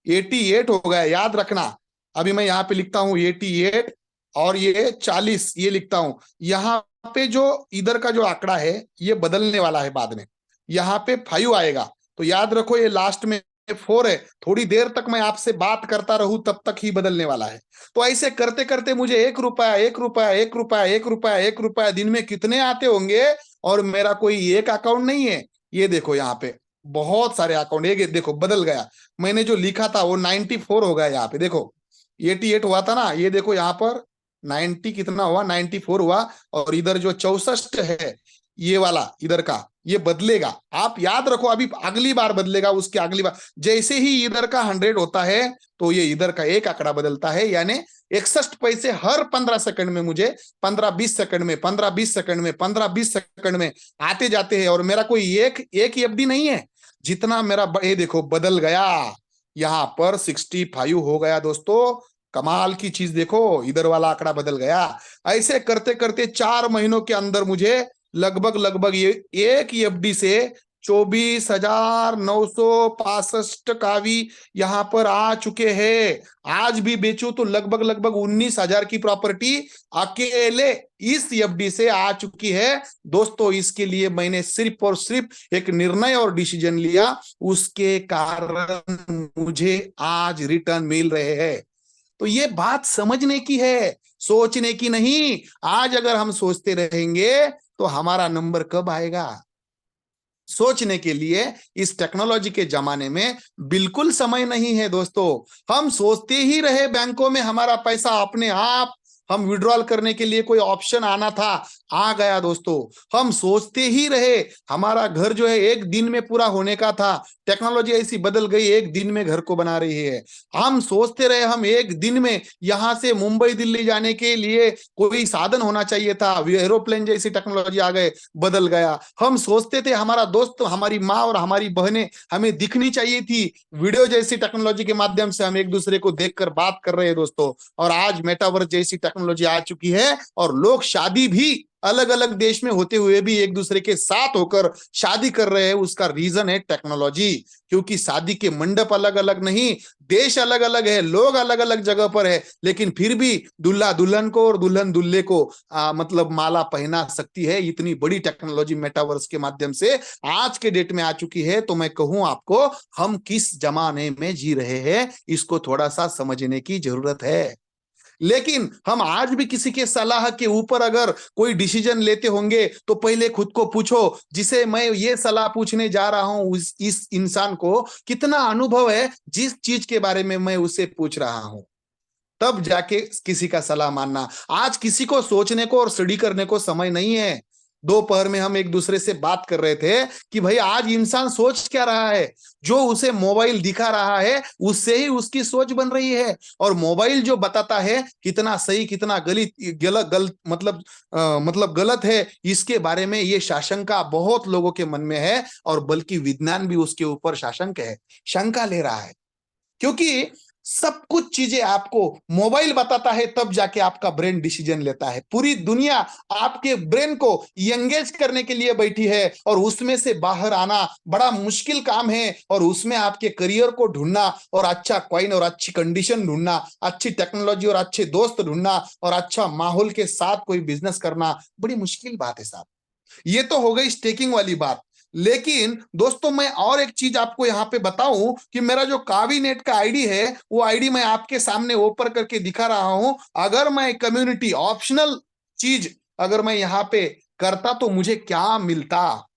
88 हो गया, याद रखना। अभी मैं यहाँ पे लिखता हूँ 88, और ये 40 ये लिखता हूं। यहाँ पे जो इधर का जो आंकड़ा है ये बदलने वाला है बाद में, यहाँ पे 5 आएगा। तो याद रखो, ये लास्ट में 4 है, थोड़ी देर तक मैं आपसे बात करता रहूं तब तक ही बदलने वाला है। तो ऐसे करते करते मुझे 1 रुपया 1 रुपया 1 रुपया 1 रुपया 1 रुपया दिन में कितने आते होंगे। और मेरा कोई एक अकाउंट नहीं है, ये देखो यहाँ पे बहुत सारे अकाउंट, एक देखो बदल गया। मैंने जो लिखा था वो 94 हो गया, यहाँ पे देखो 88 हुआ था ना, ये देखो यहाँ पर 90 कितना हुआ, 94 हुआ। और इधर जो 64 है ये वाला इधर का, ये बदलेगा, आप याद रखो, अभी अगली बार बदलेगा, उसके अगली बार जैसे ही इधर का 100 होता है तो ये इधर का एक आंकड़ा बदलता है, यानी 61 पैसे हर 15 सेकंड में मुझे 15-20 सेकंड में 15-20 सेकंड में 15-20 सेकंड में आते जाते हैं। और मेरा कोई एक एक एफडी नहीं है, जितना मेरा ये देखो बदल गया, यहाँ पर 65 हो गया दोस्तों। कमाल की चीज देखो, इधर वाला आंकड़ा बदल गया। ऐसे करते करते 4 महीनों के अंदर मुझे लगभग लगभग ये एक एफडी से 24,965 का भी यहाँ पर आ चुके हैं। आज भी बेचू तो लगभग लगभग 19,000 की प्रॉपर्टी अकेले इस एफडी से आ चुकी है दोस्तों। इसके लिए मैंने सिर्फ और सिर्फ एक निर्णय और डिसीजन लिया, उसके कारण मुझे आज रिटर्न मिल रहे हैं। तो ये बात समझने की है, सोचने की नहीं। आज अगर हम सोचते रहेंगे तो हमारा नंबर कब आएगा? सोचने के लिए इस टेक्नोलॉजी के जमाने में बिल्कुल समय नहीं है दोस्तों। हम सोचते ही रहे बैंकों में हमारा पैसा अपने आप हम विड्रॉल करने के लिए कोई ऑप्शन आना था, आ गया दोस्तों। हम सोचते ही रहे हमारा घर जो है एक दिन में पूरा होने का था, टेक्नोलॉजी ऐसी बदल गई एक दिन में घर को बना रही है। हम सोचते रहे हम एक दिन में यहां से मुंबई दिल्ली जाने के लिए कोई साधन होना चाहिए था, एरोप्लेन जैसी टेक्नोलॉजी आ गए, बदल गया। हम सोचते थे हमारा दोस्त हमारी माँ और हमारी बहनें हमें दिखनी चाहिए थी, वीडियो जैसी टेक्नोलॉजी के माध्यम से हम एक दूसरे को देखकर बात कर रहे हैं दोस्तों। और आज मेटावर्स जैसी टेक्नोलॉजी आ चुकी है और लोग शादी भी अलग अलग देश में होते हुए भी एक दूसरे के साथ होकर शादी कर रहे हैं। उसका रीजन है टेक्नोलॉजी, क्योंकि शादी के मंडप अलग अलग नहीं, देश अलग अलग है, लोग अलग अलग जगह पर है, लेकिन फिर भी दूल्हा दुल्हन को और दुल्हन दूल्हे को मतलब माला पहना सकती है। इतनी बड़ी टेक्नोलॉजी मेटावर्स के माध्यम से आज के डेट में आ चुकी है। तो मैं कहूं आपको, हम किस जमाने में जी रहे हैं इसको थोड़ा सा समझने की जरूरत है। लेकिन हम आज भी किसी के सलाह के ऊपर अगर कोई डिसीजन लेते होंगे तो पहले खुद को पूछो, जिसे मैं ये सलाह पूछने जा रहा हूं इस इंसान को कितना अनुभव है जिस चीज के बारे में मैं उसे पूछ रहा हूं, तब जाके किसी का सलाह मानना। आज किसी को सोचने को और स्टडी करने को समय नहीं है। दोपहर में हम एक दूसरे से बात कर रहे थे कि भाई आज इंसान सोच क्या रहा है, जो उसे मोबाइल दिखा रहा है उससे ही उसकी सोच बन रही है। और मोबाइल जो बताता है कितना सही कितना गलत गलत गलत मतलब गलत है, इसके बारे में ये शाशंका बहुत लोगों के मन में है। और बल्कि विज्ञान भी उसके ऊपर शाशंक है, शंका ले रहा है, क्योंकि सब कुछ चीजें आपको मोबाइल बताता है, तब जाके आपका ब्रेन डिसीजन लेता है। पूरी दुनिया आपके ब्रेन को एंगेज करने के लिए बैठी है और उसमें से बाहर आना बड़ा मुश्किल काम है। और उसमें आपके करियर को ढूंढना और अच्छा कॉइन और अच्छी कंडीशन ढूंढना, अच्छी टेक्नोलॉजी और अच्छे दोस्त ढूंढना और अच्छा माहौल के साथ कोई बिजनेस करना बड़ी मुश्किल बात है साहब। ये तो हो गई स्टेकिंग वाली बात। लेकिन दोस्तों मैं और एक चीज आपको यहां पे बताऊं कि मेरा जो कावीनेट का आईडी है वो आईडी मैं आपके सामने ओपन करके दिखा रहा हूं। अगर मैं कम्युनिटी ऑप्शनल चीज अगर मैं यहां पे करता तो मुझे क्या मिलता।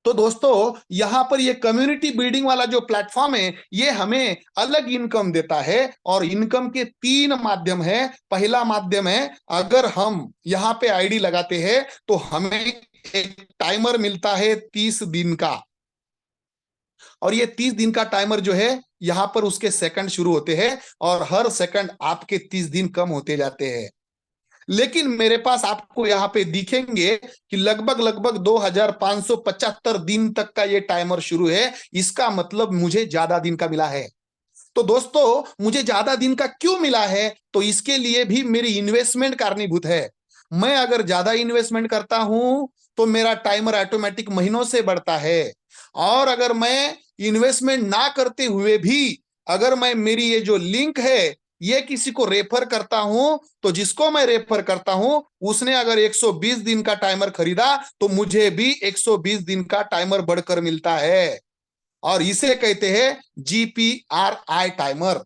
तो दोस्तों यहां पर ये कम्युनिटी बिल्डिंग वाला जो प्लेटफॉर्म है ये हमें अलग इनकम देता है और इनकम के 3 माध्यम है। पहला माध्यम है, अगर हम यहां पे आईडी लगाते हैं तो हमें एक टाइमर मिलता है 30 दिन का। और ये 30 दिन का टाइमर जो है यहां पर उसके सेकंड शुरू होते हैं और हर सेकंड आपके 30 दिन कम होते जाते हैं। लेकिन मेरे पास आपको यहां पे दिखेंगे कि लगभग लगभग 2575 दिन तक का ये टाइमर शुरू है। इसका मतलब मुझे ज्यादा दिन का मिला है। तो दोस्तों मुझे ज्यादा दिन का क्यों मिला है, तो इसके लिए भी मेरी इन्वेस्टमेंट कारणीभूत है। मैं अगर ज्यादा इन्वेस्टमेंट करता हूं तो मेरा टाइमर ऑटोमेटिक महीनों से बढ़ता है। और अगर मैं इन्वेस्टमेंट ना करते हुए भी अगर मैं मेरी ये जो लिंक है ये किसी को रेफर करता हूं, तो जिसको मैं रेफर करता हूं उसने अगर 120 दिन का टाइमर खरीदा तो मुझे भी 120 दिन का टाइमर बढ़कर मिलता है। और इसे कहते हैं GPRI timer,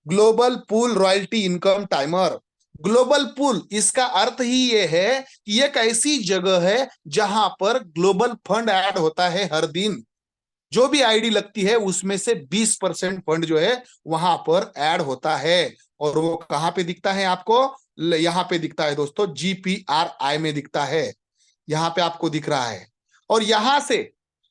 global pool royalty income timer. Global pool, इसका अर्थ ही ये है कि एक ऐसी जगह है जहां पर ग्लोबल फंड ऐड होता है हर दिन। जो भी आईडी लगती है उसमें से 20% फंड जो है वहां पर ऐड होता है। और वो कहां पे दिखता है आपको? यहां पे दिखता है दोस्तों, GPRI में दिखता है। यहां पे आपको दिख रहा है। और यहां से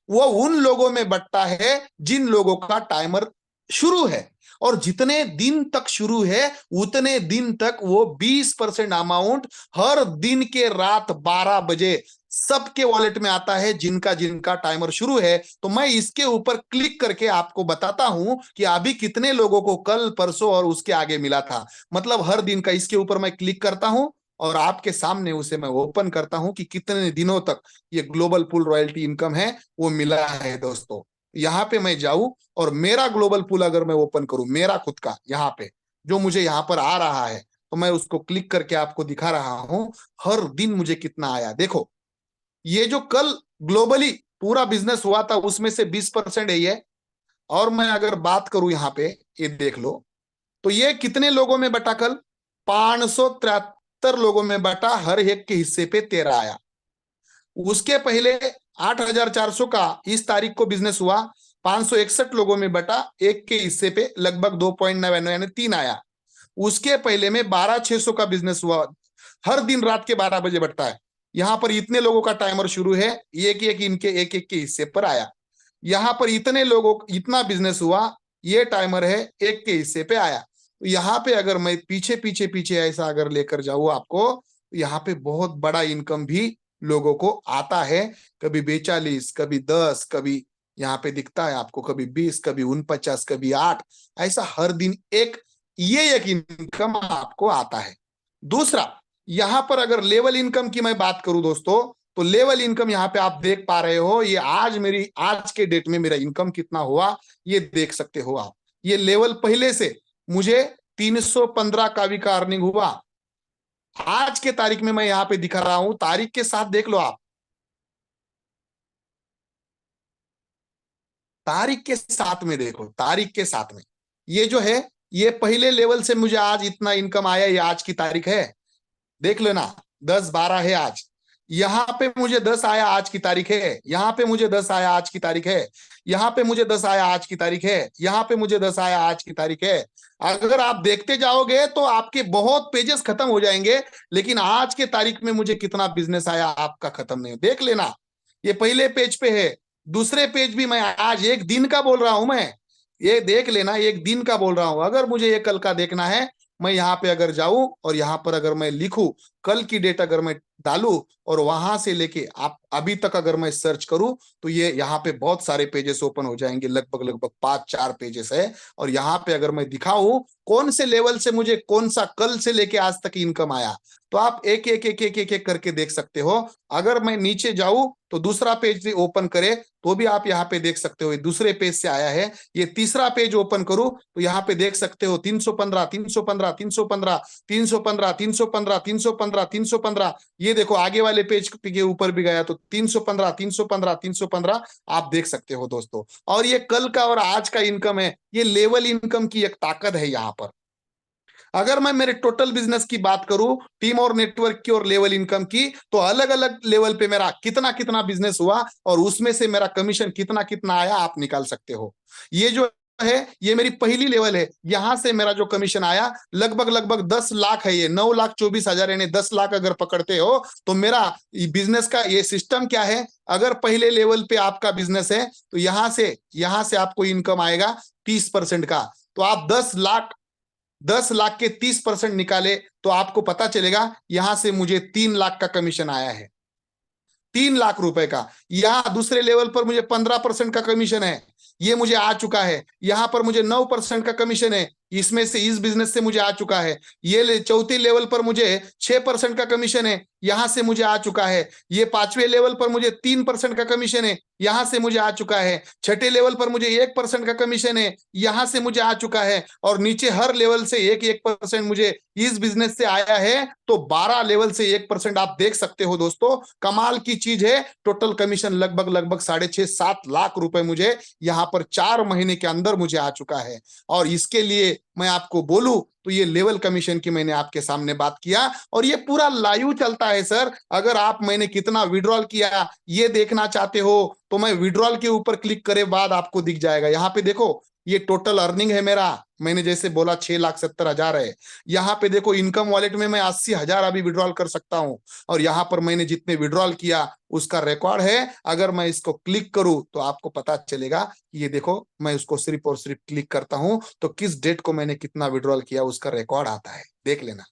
वो उन लोगों में बंटता है जिन लोगों का टाइमर शुरू है। और जितने दिन तक शुरू है उतने दिन तक वो 20% अमाउंट हर दिन के रात 12 बजे सबके वॉलेट में आता है, जिनका जिनका टाइमर शुरू है। तो मैं इसके ऊपर क्लिक करके आपको बताता हूं कि अभी कितने लोगों को कल परसों और उसके आगे मिला था। मतलब हर दिन का इसके ऊपर मैं क्लिक करता हूं और आपके सामने उसे मैं ओपन करता हूं कि कितने दिनों तक ये ग्लोबल पूल रॉयल्टी इनकम है वो मिला है दोस्तों। यहां पे मैं जाऊं और मेरा ग्लोबल पूल अगर मैं ओपन करूं, मेरा खुद का यहां पे जो मुझे यहां पर आ रहा है, तो मैं उसको क्लिक करके आपको दिखा रहा हूं हर दिन मुझे कितना आया। देखो, ये जो कल ग्लोबली पूरा बिजनेस हुआ था उसमें से 20% है ये। और मैं अगर बात करूं यहाँ पे, ये देख लो, तो ये कितने लोगों में बटा कल? 573 लोगों में बटा, हर एक के हिस्से पे 13 आया। उसके पहले 8,400 का इस तारीख को बिजनेस हुआ, 561 लोगों में बटा, एक के हिस्से पे लगभग 2.99 यानी 3 आया। उसके पहले में 12,600 का बिजनेस हुआ, हर दिन रात के 12 बजे बढ़ता है। यहां पर इतने लोगों का टाइमर शुरू है, एक एक इनके एक एक के हिस्से पर आया। यहां पर इतने लोगों, इतना बिजनेस हुआ, ये टाइमर है, एक के हिस्से पे आया। तो यहाँ पे अगर मैं पीछे पीछे पीछे ऐसा अगर लेकर जाऊं आपको, तो यहाँ पे बहुत बड़ा इनकम भी लोगों को आता है। कभी 42, कभी 10, कभी यहाँ पे दिखता है आपको, कभी 20, कभी 49, कभी 8, ऐसा हर दिन एक, ये एक इनकम आपको आता है। दूसरा, यहां पर अगर लेवल इनकम की मैं बात करूं दोस्तों, तो लेवल इनकम यहाँ पे आप देख पा रहे हो, ये आज के डेट में मेरा इनकम कितना हुआ ये देख सकते हो आप। ये लेवल पहले से मुझे 315 का भी का अर्निंग हुआ। आज के तारीख में मैं यहाँ पे दिखा रहा हूं, तारीख के साथ देख लो आप, तारीख के साथ में देखो, तारीख के साथ में ये जो है, ये पहले लेवल से मुझे आज इतना इनकम आया, ये आज की तारीख है, देख लेना, 10/12 है आज। यहां पे मुझे 10 आया, आज की तारीख है। यहां पे मुझे 10 आया, आज की तारीख है। यहां पे मुझे 10 आया, आज की तारीख है। यहां पे मुझे 10 आया, आज की तारीख है। अगर आप देखते जाओगे तो आपके बहुत पेजेस खत्म हो जाएंगे, लेकिन आज के तारीख में मुझे कितना बिजनेस आया आपका खत्म नहीं, देख लेना। ये पहले पेज पे है, दूसरे पेज भी मैं आज एक दिन का बोल रहा हूं, मैं ये देख लेना, एक दिन का बोल रहा हूं। अगर मुझे ये कल का देखना है, मैं यहाँ पे अगर जाऊं और यहाँ पर अगर मैं लिखूं कल की डेट, अगर मैं डालूं और वहां से लेके आप अभी तक अगर मैं सर्च करूं, तो ये यहाँ पे बहुत सारे पेजेस ओपन हो जाएंगे, लगभग लगभग 5-4 पेजेस है। और यहाँ पे अगर मैं दिखाऊं कौन से लेवल से मुझे कौन सा कल से लेके आज तक इनकम आया, तो आप एक एक एक एक एक एक करके देख सकते हो। अगर मैं नीचे जाऊं तो दूसरा पेज भी ओपन करे तो भी आप यहाँ पे देख सकते हो, ये दूसरे पेज से आया है। ये तीसरा पेज ओपन करूं तो यहाँ पे देख सकते हो 315, 315, 315, 315, 315, 315, 315। ये देखो आगे वाले पेज के ऊपर भी गया तो 315, 315, 315 आप देख सकते हो दोस्तों। और ये कल का और आज का इनकम है, ये लेवल इनकम की एक ताकत है यहाँ पर। अगर मैं मेरे टोटल बिजनेस की बात करूं, टीम और नेटवर्क की और लेवल इनकम की, तो अलग अलग लेवल पे मेरा कितना कितना बिजनेस हुआ और उसमें से मेरा कमीशन कितना कितना आया आप निकाल सकते हो। ये जो है ये मेरी पहली लेवल है, यहां से मेरा जो कमीशन आया लगभग लगभग 10 लाख है, ये 9,24,000 यानी 10 लाख अगर पकड़ते हो तो मेरा बिजनेस का ये सिस्टम क्या है। अगर पहले लेवल पे आपका बिजनेस है तो यहां से आपको इनकम आएगा 30% का। तो आप 10 लाख के 30% निकाले तो आपको पता चलेगा यहां से मुझे 3 लाख का कमीशन आया है, 3 लाख रुपए का। यहां दूसरे लेवल पर मुझे 15% का कमीशन है, ये मुझे आ चुका है। यहां पर मुझे 9% का कमीशन है, इसमें से इस बिजनेस से मुझे आ चुका है। ये चौथे लेवल पर मुझे 6% का कमीशन है, यहां से मुझे आ चुका है। ये पांचवें लेवल पर मुझे 3% का कमीशन है, यहां से मुझे आ चुका है। छठे लेवल पर मुझे 1% का कमीशन है, यहां से मुझे आ चुका है। और नीचे हर लेवल से 1% मुझे इस बिजनेस से आया है। तो 12 लेवल से 1% आप देख सकते हो दोस्तों, कमाल की चीज है। टोटल कमीशन लगभग लगभग 6.5 से 7 लाख रुपए मुझे यहाँ पर 4 महीने के अंदर मुझे आ चुका है। और इसके लिए मैं आपको बोलूं तो ये लेवल कमीशन की मैंने आपके सामने बात किया, और ये पूरा लाइव चलता है सर। अगर आप मैंने कितना विड्रॉल किया ये देखना चाहते हो तो मैं विड्रॉल के ऊपर क्लिक करे बाद आपको दिख जाएगा। यहाँ पे देखो, ये टोटल अर्निंग है मेरा, मैंने जैसे बोला 6,70,000 है। यहाँ पे देखो इनकम वॉलेट में मैं 80,000 अभी विड्रॉल कर सकता हूँ। और यहाँ पर मैंने जितने विड्रॉल किया उसका रिकॉर्ड है। अगर मैं इसको क्लिक करूं तो आपको पता चलेगा। ये देखो, मैं उसको सिर्फ और सिर्फ क्लिक करता हूं तो किस डेट को मैंने कितना विड्रॉल किया उसका रिकॉर्ड आता है, देख लेना।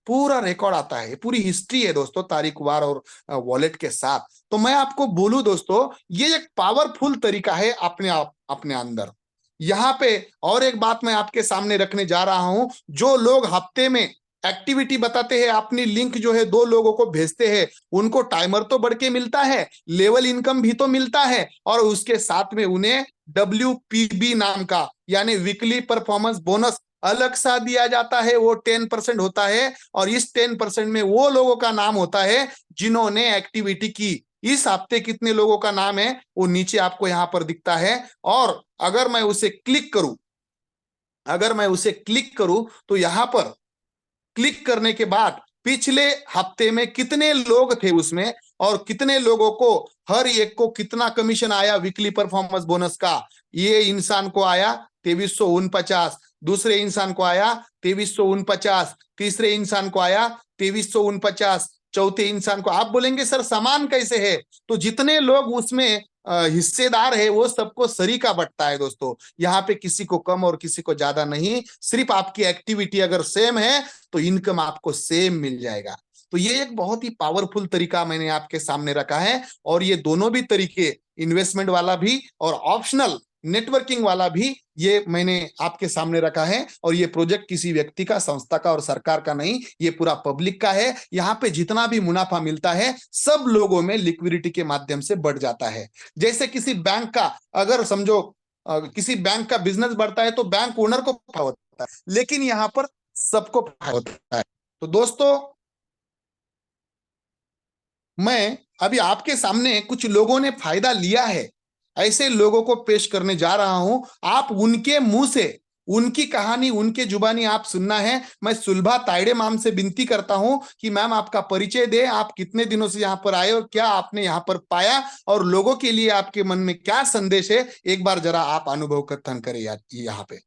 पूरा रिकॉर्ड आता है, पूरी हिस्ट्री है दोस्तों, तारीख वार और वॉलेट के साथ। तो मैं आपको बोलूं दोस्तों, ये एक पावरफुल तरीका है अपने आप अपने अंदर। यहाँ पे और एक बात मैं आपके सामने रखने जा रहा हूं। जो लोग हफ्ते में एक्टिविटी बताते हैं, अपनी लिंक जो है 2 लोगों को भेजते हैं, उनको टाइमर तो बढ़ के मिलता है, लेवल इनकम भी तो मिलता है, और उसके साथ में उन्हें WPB नाम का यानी वीकली परफॉर्मेंस बोनस अलग सा दिया जाता है। वो 10% होता है, और इस 10% में वो लोगों का नाम होता है जिन्होंने एक्टिविटी की। इस हफ्ते कितने लोगों का नाम है वो नीचे आपको यहां पर दिखता है। और अगर मैं उसे क्लिक करूं तो यहां पर क्लिक करने के बाद पिछले हफ्ते में कितने लोग थे उसमें, और कितने लोगों को हर एक को कितना कमीशन आया वीकली परफॉर्मेंस बोनस का। ये इंसान को आया 2349, दूसरे इंसान को आया 2349, तीसरे इंसान को आया 2349, चौथे इंसान को। आप बोलेंगे सर समान कैसे है? तो जितने लोग उसमें हिस्सेदार है वो सबको सरीका बंटता है दोस्तों। यहाँ पे किसी को कम और किसी को ज्यादा नहीं, सिर्फ आपकी एक्टिविटी अगर सेम है तो इनकम आपको सेम मिल जाएगा। तो ये एक बहुत ही पावरफुल तरीका मैंने आपके सामने रखा है। और ये दोनों भी तरीके, इन्वेस्टमेंट वाला भी और ऑप्शनल नेटवर्किंग वाला भी, ये मैंने आपके सामने रखा है। और ये प्रोजेक्ट किसी व्यक्ति का, संस्था का और सरकार का नहीं, ये पूरा पब्लिक का है। यहाँ पे जितना भी मुनाफा मिलता है सब लोगों में लिक्विडिटी के माध्यम से बढ़ जाता है। जैसे किसी बैंक का, अगर समझो किसी बैंक का बिजनेस बढ़ता है तो बैंक ओनर को फायदा होता है, लेकिन यहाँ पर सबको फायदा होता है। तो दोस्तों, मैं अभी आपके सामने कुछ लोगों ने फायदा लिया है, ऐसे लोगों को पेश करने जा रहा हूं। आप उनके मुंह से उनकी कहानी, उनके जुबानी आप सुनना है। मैं सुलभा तायडे मैम से विनती करता हूं कि मैम आपका परिचय दे, आप कितने दिनों से यहाँ पर आए और क्या आपने यहाँ पर पाया, और लोगों के लिए आपके मन में क्या संदेश है, एक बार जरा आप अनुभव कथन करें यहाँ पे।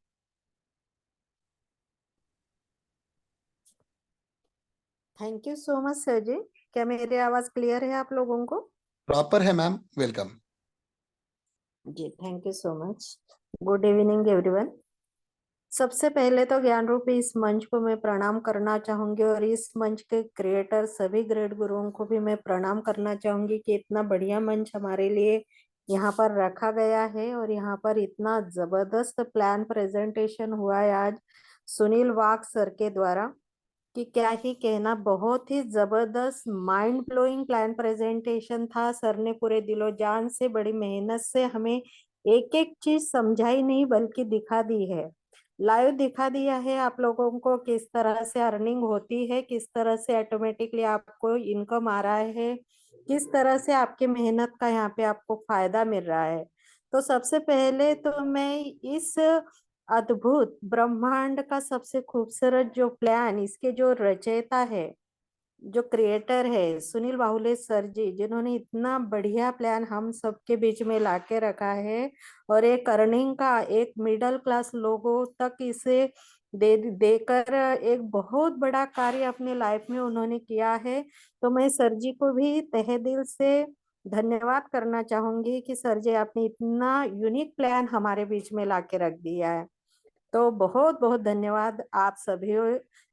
Thank you so much sir ji. क्या मेरी आवाज क्लियर है आप लोगों को? प्रॉपर है ma'am, welcome ji, thank you so much. Good evening everyone. सबसे पहले तो ज्ञान रूपी इस मंच को मैं प्रणाम करना चाहूंगी, और इस मंच के क्रिएटर सभी ग्रेट गुरुओं को भी मैं प्रणाम करना चाहूंगी कि इतना बढ़िया मंच हमारे लिए यहाँ पर रखा गया है, और यहाँ पर इतना जबरदस्त प्लान प्रेजेंटेशन हुआ है आज सुनील वाग सर के द्वारा, कि क्या ही कहना। बहुत ही जबरदस्त माइंड ब्लोइंग प्लान प्रेजेंटेशन था। सर ने पूरे दिलो जान से, बड़ी मेहनत से हमें एक एक चीज समझाई नहीं बल्कि दिखा दी है, लाइव दिखा दिया है आप लोगों को किस तरह से अर्निंग होती है, किस तरह से ऑटोमेटिकली आपको इनकम आ रहा है, किस तरह से आपकी मेहनत का यहाँ पे आपको फायदा मिल रहा है। तो सबसे पहले तो मैं इस अद्भुत ब्रह्मांड का सबसे खूबसूरत जो प्लान, इसके जो रचयिता है, जो क्रिएटर है सुनील बाहुले सर जी, जिन्होंने इतना बढ़िया प्लान हम सबके बीच में लाके रखा है, और एक अर्निंग का, एक मिडिल क्लास लोगों तक इसे देकर एक बहुत बड़ा कार्य अपने लाइफ में उन्होंने किया है। तो मैं सर जी को भी तहे दिल से धन्यवाद करना चाहूंगी कि सर जी आपने इतना यूनिक प्लान हमारे बीच में लाके रख दिया है। तो बहुत बहुत धन्यवाद आप सभी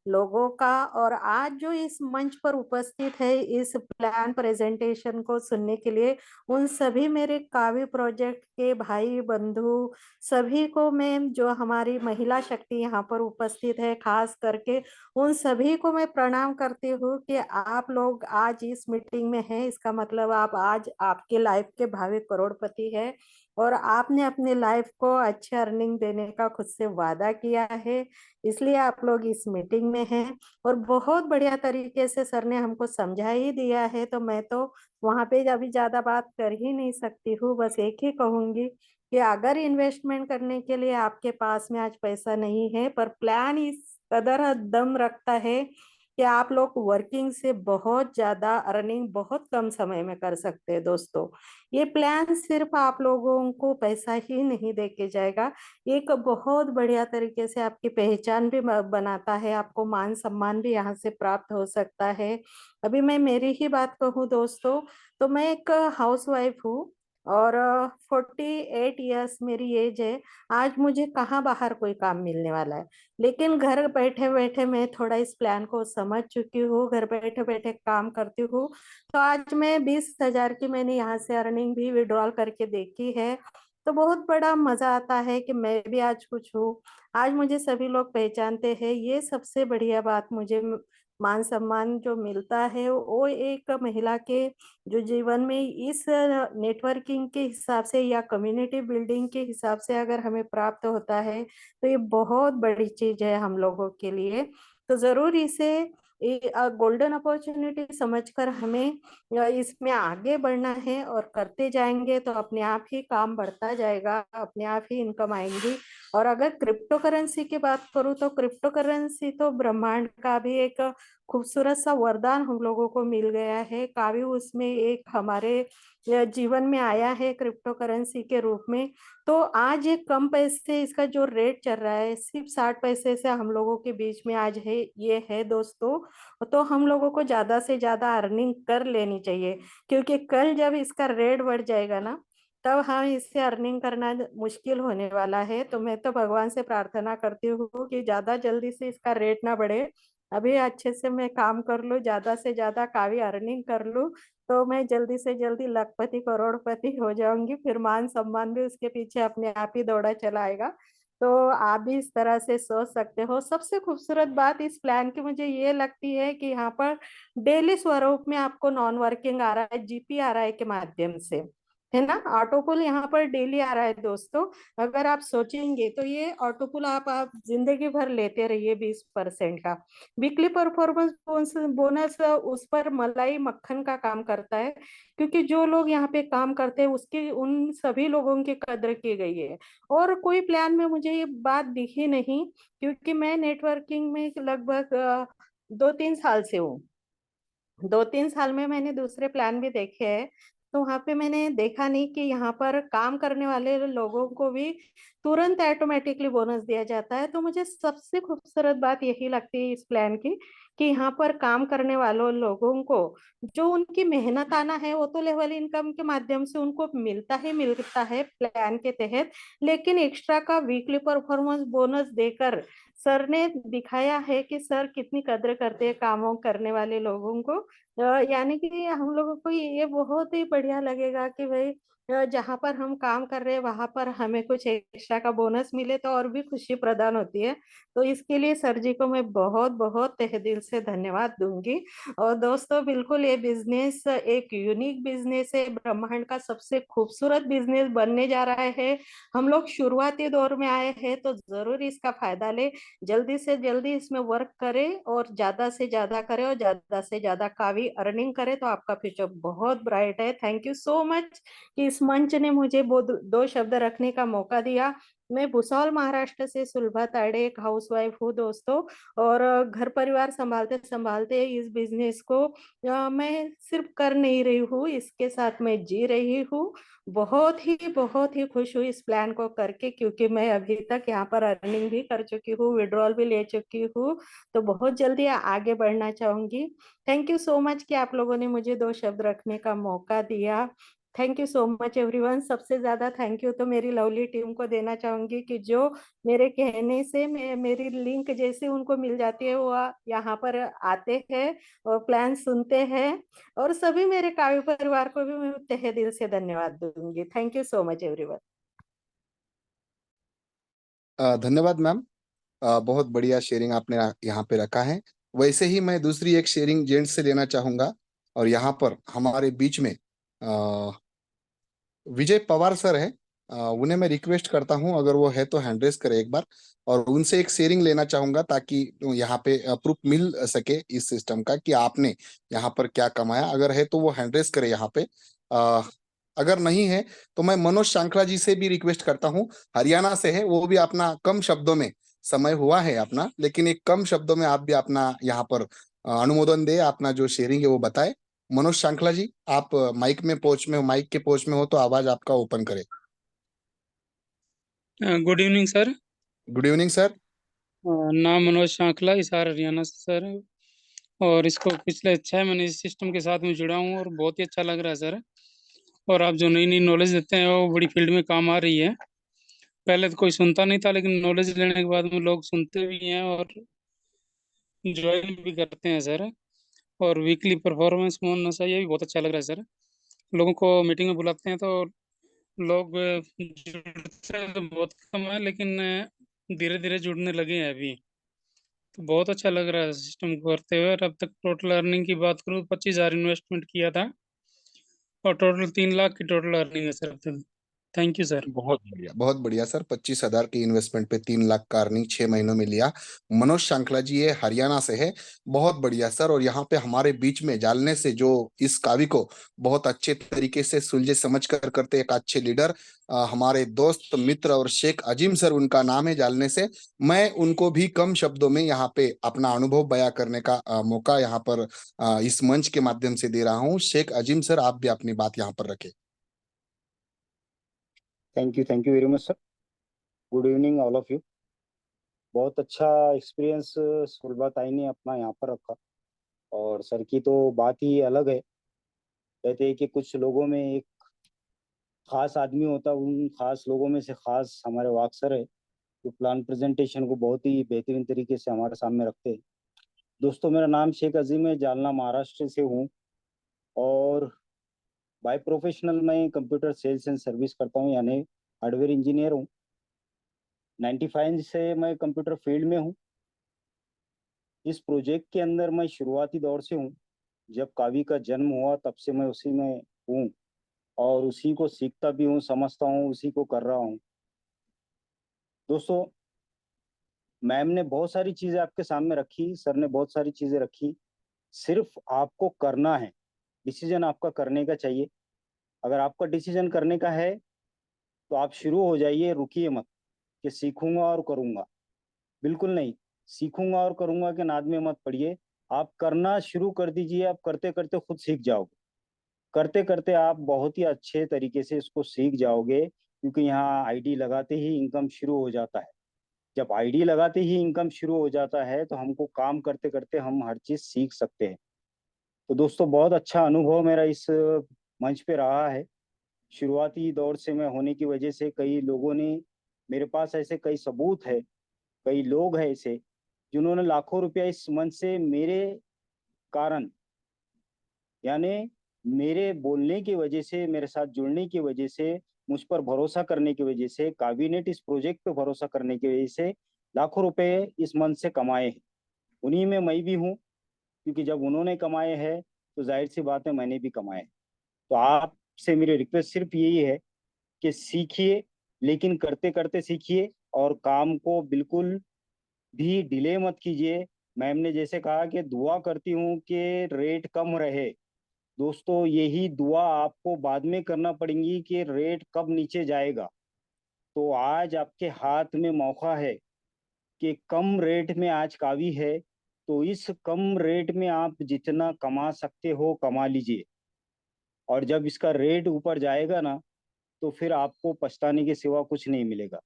लोगों का। और आज जो इस मंच पर उपस्थित है इस प्लान प्रेजेंटेशन को सुनने के लिए, उन सभी मेरे काव्य प्रोजेक्ट के भाई बंधु सभी को, मैं जो हमारी महिला शक्ति यहाँ पर उपस्थित है खास करके, उन सभी को मैं प्रणाम करती हूँ कि आप लोग आज इस मीटिंग में हैं। इसका मतलब आप आज आपके लाइफ के भावी करोड़पति है और आपने अपने लाइफ को अच्छे अर्निंग देने का खुद से वादा किया है, इसलिए आप लोग इस मीटिंग में हैं। और बहुत बढ़िया तरीके से सर ने हमको समझा ही दिया है, तो मैं तो वहां पे अभी ज्यादा बात कर ही नहीं सकती हूँ। बस एक ही कहूंगी कि अगर इन्वेस्टमेंट करने के लिए आपके पास में आज पैसा नहीं है, पर प्लान इस कदर दम रखता है कि आप लोग वर्किंग से बहुत ज्यादा अर्निंग बहुत कम समय में कर सकते हैं। दोस्तों, ये प्लान सिर्फ आप लोगों को पैसा ही नहीं दे के जाएगा, एक बहुत बढ़िया तरीके से आपकी पहचान भी बनाता है, आपको मान सम्मान भी यहाँ से प्राप्त हो सकता है। अभी मैं मेरी ही बात कहूँ दोस्तों, तो मैं एक हाउसवाइफ हूँ और 48 ईयर्स मेरी एज है। आज मुझे कहाँ बाहर कोई काम मिलने वाला है, लेकिन घर बैठे बैठे मैं थोड़ा इस प्लान को समझ चुकी हूँ, घर बैठे बैठे काम करती हूँ। तो आज मैं 20,000 की मैंने यहाँ से अर्निंग भी विड्रॉल करके देखी है। तो बहुत बड़ा मजा आता है कि मैं भी आज कुछ हूँ, आज मुझे सभी लोग पहचानते हैं। ये सबसे बढ़िया बात मुझे मान सम्मान जो मिलता है वो एक महिला के जो जीवन में इस नेटवर्किंग के हिसाब से या कम्युनिटी बिल्डिंग के हिसाब से अगर हमें प्राप्त होता है तो ये बहुत बड़ी चीज है हम लोगों के लिए। तो जरूर इसे गोल्डन अपॉर्चुनिटी समझकर हमें इसमें आगे बढ़ना है, और करते जाएंगे तो अपने आप ही काम बढ़ता जाएगा, अपने आप ही इनकम आएंगी। और अगर क्रिप्टो करेंसी की बात करूँ तो क्रिप्टो करेंसी तो ब्रह्मांड का भी एक खूबसूरत सा वरदान हम लोगों को मिल गया है। काफी उसमें एक हमारे जीवन में आया है क्रिप्टो करेंसी के रूप में। तो आज एक कम पैसे इसका जो रेट चल रहा है सिर्फ 60 पैसे से हम लोगों के बीच में आज है, ये है दोस्तों। तो हम लोगों को ज्यादा से ज्यादा अर्निंग कर लेनी चाहिए, क्योंकि कल जब इसका रेट बढ़ जाएगा ना, तब हम इससे अर्निंग करना मुश्किल होने वाला है। तो मैं तो भगवान से प्रार्थना करती हूँ कि ज्यादा जल्दी से इसका रेट ना बढ़े, अभी अच्छे से मैं काम कर लूँ, ज्यादा से ज्यादा काफी अर्निंग कर लूँ, तो मैं जल्दी से जल्दी लखपति करोड़पति हो जाऊंगी, फिर मान सम्मान भी उसके पीछे अपने आप ही दौड़ा चला आएगा। तो आप भी इस तरह से सोच सकते हो। सबसे खूबसूरत बात इस प्लान की मुझे ये लगती है कि यहाँ पर डेली स्वरूप में आपको नॉन वर्किंग आ रहा है, जीपी आ रहा है के माध्यम से, है ना। ऑटो पुल यहाँ पर डेली आ रहा है दोस्तों। अगर आप सोचेंगे तो ये ऑटो पुल आप जिंदगी भर लेते रहिए 20% का। वीकली परफॉर्मेंस बोनस बोनस उस पर मलाई मक्खन का काम करता है, क्योंकि जो लोग यहाँ पे काम करते हैं उसकी उन सभी लोगों की कदर की गई है। और कोई प्लान में मुझे ये बात दिखी नहीं, क्योंकि मैं नेटवर्किंग में लगभग 2-3 साल से हूँ। 2-3 साल में मैंने दूसरे प्लान भी देखे हैं, तो वहां पे मैंने देखा नहीं कि यहाँ पर काम करने वाले लोगों को भी तुरंत ऑटोमेटिकली बोनस दिया जाता है। तो मुझे सबसे खूबसूरत बात यही लगती है इस प्लान की, कि यहाँ पर काम करने वालों लोगों को जो उनकी मेहनत आना है वो तो लेवल इनकम के माध्यम से उनको मिलता है प्लान के तहत, लेकिन एक्स्ट्रा का वीकली परफॉर्मेंस बोनस देकर सर ने दिखाया है कि सर कितनी कद्र करते हैं कामों करने वाले लोगों को। यानी कि हम लोगों को ये बहुत ही बढ़िया लगेगा कि भाई जहाँ पर हम काम कर रहे हैं वहां पर हमें कुछ एक्स्ट्रा का बोनस मिले तो और भी खुशी प्रदान होती है। तो इसके लिए सर जी को मैं बहुत बहुत तहे दिल से धन्यवाद दूंगी। और दोस्तों, बिल्कुल ये बिजनेस एक यूनिक बिजनेस है, ब्रह्मांड का सबसे खूबसूरत बिजनेस बनने जा रहा है। हम लोग शुरुआती दौर में आए हैं तो जरूर इसका फायदा ले, जल्दी से जल्दी इसमें वर्क करें और ज्यादा से ज्यादा करें और ज्यादा से ज्यादा काफी अर्निंग करें, तो आपका फ्यूचर बहुत ब्राइट है। थैंक यू सो मच कि इस मंच ने मुझे वो दो शब्द रखने का मौका दिया। मैं भुसावल महाराष्ट्र से सुलभा ताड़े एक हाउसवाइफ हूँ दोस्तों, और घर परिवार संभालते संभालते इस बिजनेस को मैं सिर्फ कर नहीं रही हूँ, इसके साथ मैं जी रही हूँ। बहुत ही खुश हूँ इस प्लान को करके, क्योंकि मैं अभी तक यहाँ पर अर्निंग भी कर चुकी हूँ, विड्रॉल भी ले चुकी हूँ, तो बहुत जल्दी आगे बढ़ना चाहूंगी। थैंक यू सो मच कि आप लोगों ने मुझे दो शब्द रखने का मौका दिया। Thank you so much everyone. सबसे ज्यादा थैंक यू तो मेरी लवली टीम को देना चाहूंगी कि जो मेरे कहने से मेरी लिंक जैसे उनको मिल जाती है, वो यहाँ पर आते हैं और प्लान सुनते हैं। और सभी मेरे काव्य परिवार को भी मैं तहे दिल से धन्यवाद दूंगी। Thank you so much everyone. धन्यवाद मैम। बहुत बढ़िया शेयरिंग आपने यहाँ पे रखा है। वैसे ही मैं दूसरी एक शेयरिंग जेंट्स से लेना चाहूंगा, और यहाँ पर हमारे बीच में विजय पवार सर है। उन्हें मैं रिक्वेस्ट करता हूं, अगर वो है तो हैंड रेस करे एक बार, और उनसे एक शेयरिंग लेना चाहूंगा ताकि यहाँ पे प्रूफ मिल सके इस सिस्टम का कि आपने यहाँ पर क्या कमाया। अगर है तो वो हैंड रेस करे यहाँ पे। अ, अगर नहीं है तो मैं मनोज शांकला जी से भी रिक्वेस्ट करता हूँ। हरियाणा से है वो भी। अपना कम शब्दों में समय हुआ है अपना, लेकिन एक कम शब्दों में आप भी अपना यहाँ पर अनुमोदन दे, अपना जो शेयरिंग है वो बताए। मनोज शांकला जी, आप माइक के पोच में हो तो आवाज आपका ओपन करें। Good evening sir. Good evening sir. नाम मनोज शांकला, हिसार हरियाणा से सर। और इसको पिछले 6 महीने इस सिस्टम के साथ में जुड़ा हूँ और बहुत ही अच्छा लग रहा है सर। और आप जो नई नई नॉलेज देते हैं वो बड़ी फील्ड में काम आ रही है। पहले तो कोई सुनता नहीं था, लेकिन नॉलेज लेने के बाद में लोग सुनते भी हैं और ज्वाइन भी करते हैं सर। और वीकली परफॉर्मेंस मोहन नशा, ये भी बहुत अच्छा लग रहा है सर। लोगों को मीटिंग में बुलाते हैं तो लोग जुड़ते हैं तो बहुत कम है, लेकिन धीरे धीरे जुड़ने लगे हैं अभी। तो बहुत अच्छा लग रहा है सिस्टम को करते हुए। और अब तक टोटल अर्निंग की बात करूँ तो 25,000 इन्वेस्टमेंट किया था और टोटल 3 लाख की टोटल अर्निंग है सर अब तक। Thank you sir. बहुत बढ़िया, बहुत बढ़िया सर। 25,000 की इन्वेस्टमेंट पे 3 लाख का अर्निंग 6 महीनों में लिया। मनोज शांकला जी ये हरियाणा से है। बहुत बढ़िया सर। और यहाँ पे हमारे बीच में डालने से जो इस कावी को बहुत अच्छे तरीके से सुलझे समझ कर करते एक अच्छे लीडर, हमारे दोस्त मित्र और शेख अजीम सर उनका नाम है। डालने से मैं उनको भी कम शब्दों में यहाँ पे अपना अनुभव बयां करने का मौका यहाँ पर इस मंच के माध्यम से दे रहा हूँ। शेख अजीम सर, आप भी अपनी बात यहाँ पर रखें। Thank you very much sir. Good evening all of you. बहुत अच्छा एक्सपीरियंस सुलभा ताई ने अपना यहाँ पर रखा। और सर की तो बात ही अलग है। कहते हैं कि कुछ लोगों में एक खास आदमी होता है, उन खास लोगों में से खास हमारे वाक सर है, जो प्लान प्रेजेंटेशन को बहुत ही बेहतरीन तरीके से हमारे सामने रखते हैं। दोस्तों, मेरा नाम शेख अजीम है, जालना महाराष्ट्र से हूँ। और बाय प्रोफेशनल मैं कंप्यूटर सेल्स एंड सर्विस करता हूँ, यानी हार्डवेयर इंजीनियर हूँ। 95 से मैं कंप्यूटर फील्ड में हूँ। इस प्रोजेक्ट के अंदर मैं शुरुआती दौर से हूँ। जब कावी का जन्म हुआ तब से मैं उसी में हूँ और उसी को सीखता भी हूँ, समझता हूँ, उसी को कर रहा हूँ। दोस्तों, मैम ने बहुत सारी चीजें आपके सामने रखी, सर ने बहुत सारी चीजें रखी। सिर्फ आपको करना है, डिसीजन आपका करने का चाहिए। अगर आपका डिसीजन करने का है तो आप शुरू हो जाइए, रुकिए मत कि सीखूंगा और करूंगा। बिल्कुल नहीं। सीखूंगा और करूंगा के नाद में मत पड़िए। आप करना शुरू कर दीजिए। आप करते करते खुद सीख जाओगे। करते करते आप बहुत ही अच्छे तरीके से इसको सीख जाओगे, क्योंकि यहाँ आईडी लगाते ही इनकम शुरू हो जाता है। जब आईडी लगाते ही इनकम शुरू हो जाता है तो हमको काम करते करते हम हर चीज सीख सकते हैं। तो दोस्तों, बहुत अच्छा अनुभव मेरा इस मंच पे रहा है। शुरुआती दौर से मैं होने की वजह से कई लोगों ने, मेरे पास ऐसे कई सबूत है, कई लोग हैं ऐसे जिन्होंने लाखों रुपया इस मंच से मेरे कारण, यानी मेरे बोलने की वजह से, मेरे साथ जुड़ने की वजह से, मुझ पर भरोसा करने की वजह से, काबिनेट इस प्रोजेक्ट पे भरोसा करने की वजह से लाखों रुपए इस मंच से कमाए हैं। उन्हीं में मैं भी हूँ, क्योंकि जब उन्होंने कमाए हैं तो जाहिर सी बात है मैंने भी कमाए। तो आपसे मेरी रिक्वेस्ट सिर्फ यही है कि सीखिए, लेकिन करते करते सीखिए और काम को बिल्कुल भी डिले मत कीजिए। मैम ने जैसे कहा कि दुआ करती हूँ कि रेट कम रहे। दोस्तों, यही दुआ आपको बाद में करना पड़ेगी कि रेट कब नीचे जाएगा। तो आज आपके हाथ में मौका है कि कम रेट में आज कावी है, तो इस कम रेट में आप जितना कमा सकते हो कमा लीजिए। और जब इसका रेट ऊपर जाएगा ना, तो फिर आपको पछताने के सिवा कुछ नहीं मिलेगा।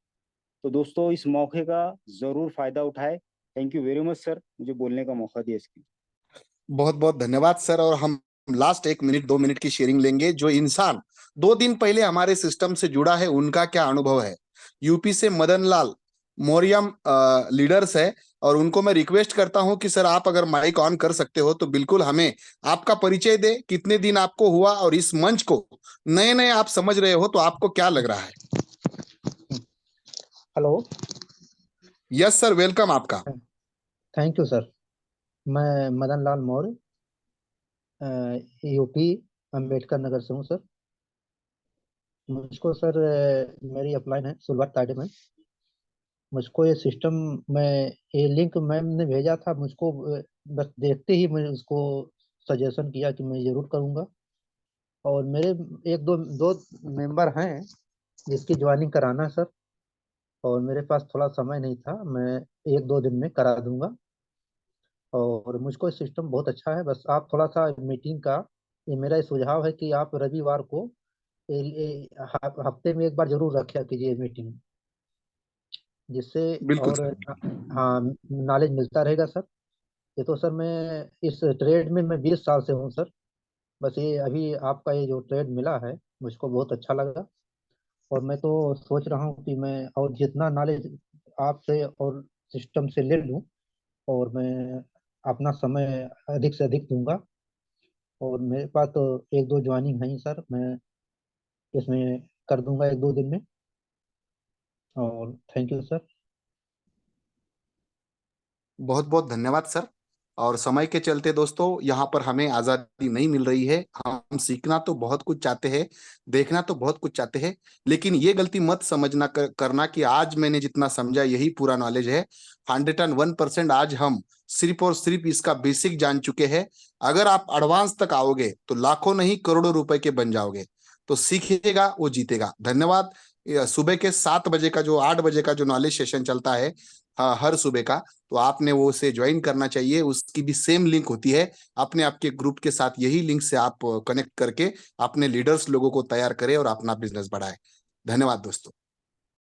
तो दोस्तों, इस मौके का जरूर फायदा उठाए। Thank you very much sir, मुझे बोलने का मौका दिया इसके लिए। बहुत बहुत धन्यवाद सर। और हम लास्ट 1 मिनट 2 मिनट की शेयरिंग लेंगे। जो इंसान 2 दिन पहले हमारे सिस्टम से जुड़ा है, उनका क्या अनुभव है। यूपी से मदन लाल मौर्यम लीडर्स है, और उनको मैं रिक्वेस्ट करता हूं कि सर आप अगर माइक ऑन कर सकते हो तो बिल्कुल हमें आपका परिचय दे, कितने दिन आपको हुआ और इस मंच को नए नए आप समझ रहे हो तो आपको क्या लग रहा है। हेलो। यस सर, वेलकम आपका। Thank you sir. मैं मदन लाल मौर्य, यूपी अम्बेडकर नगर से हूँ सर। मुझको सर मेरी अपलाइन है सुलभा ताडे में। मुझको ये सिस्टम में ये लिंक मैम ने भेजा था मुझको, बस देखते ही मैं उसको सजेशन किया कि मैं जरूर करूँगा। और मेरे एक दो दो मेंबर हैं जिसकी ज्वाइनिंग कराना है सर, और मेरे पास थोड़ा समय नहीं था, मैं 1-2 दिन में करा दूंगा। और मुझको सिस्टम बहुत अच्छा है, बस आप थोड़ा सा मीटिंग का, ये मेरा सुझाव है कि आप रविवार को हफ्ते में एक बार जरूर रखा कीजिए मीटिंग, जिससे बिल्कुल और सर। हाँ नॉलेज मिलता रहेगा सर। ये तो सर मैं इस ट्रेड में मैं 20 साल से हूँ सर। बस ये अभी आपका ये जो ट्रेड मिला है मुझको बहुत अच्छा लगा, और मैं तो सोच रहा हूँ कि मैं और जितना नॉलेज आपसे और सिस्टम से ले लूँ, और मैं अपना समय अधिक से अधिक दूंगा। और मेरे पास तो 1-2 ज्वाइनिंग है ही सर, मैं इसमें कर दूंगा 1-2 दिन में। और थैंक यू सर। बहुत बहुत धन्यवाद सर। और समय के चलते दोस्तों यहाँ पर हमें आजादी नहीं मिल रही है। हम सीखना तो बहुत कुछ चाहते हैं, देखना तो बहुत कुछ चाहते हैं, लेकिन ये गलती मत समझना करना कि आज मैंने जितना समझा यही पूरा नॉलेज है। 101% आज हम सिर्फ और सिर्फ इसका बेसिक जान चुके हैं। अगर आप एडवांस तक आओगे तो लाखों नहीं करोड़ों रुपए के बन जाओगे। तो सीखिएगा वो जीतेगा। धन्यवाद। सुबह के 7 बजे का जो 8 बजे का जो नॉलेज सेशन चलता है, हाँ, हर सुबह का, तो आपने वो उसे ज्वाइन करना चाहिए। उसकी भी सेम लिंक होती है। अपने आपके ग्रुप के साथ यही लिंक से आप कनेक्ट करके अपने लीडर्स लोगों को तैयार करें और अपना बिजनेस बढ़ाएं। धन्यवाद दोस्तों।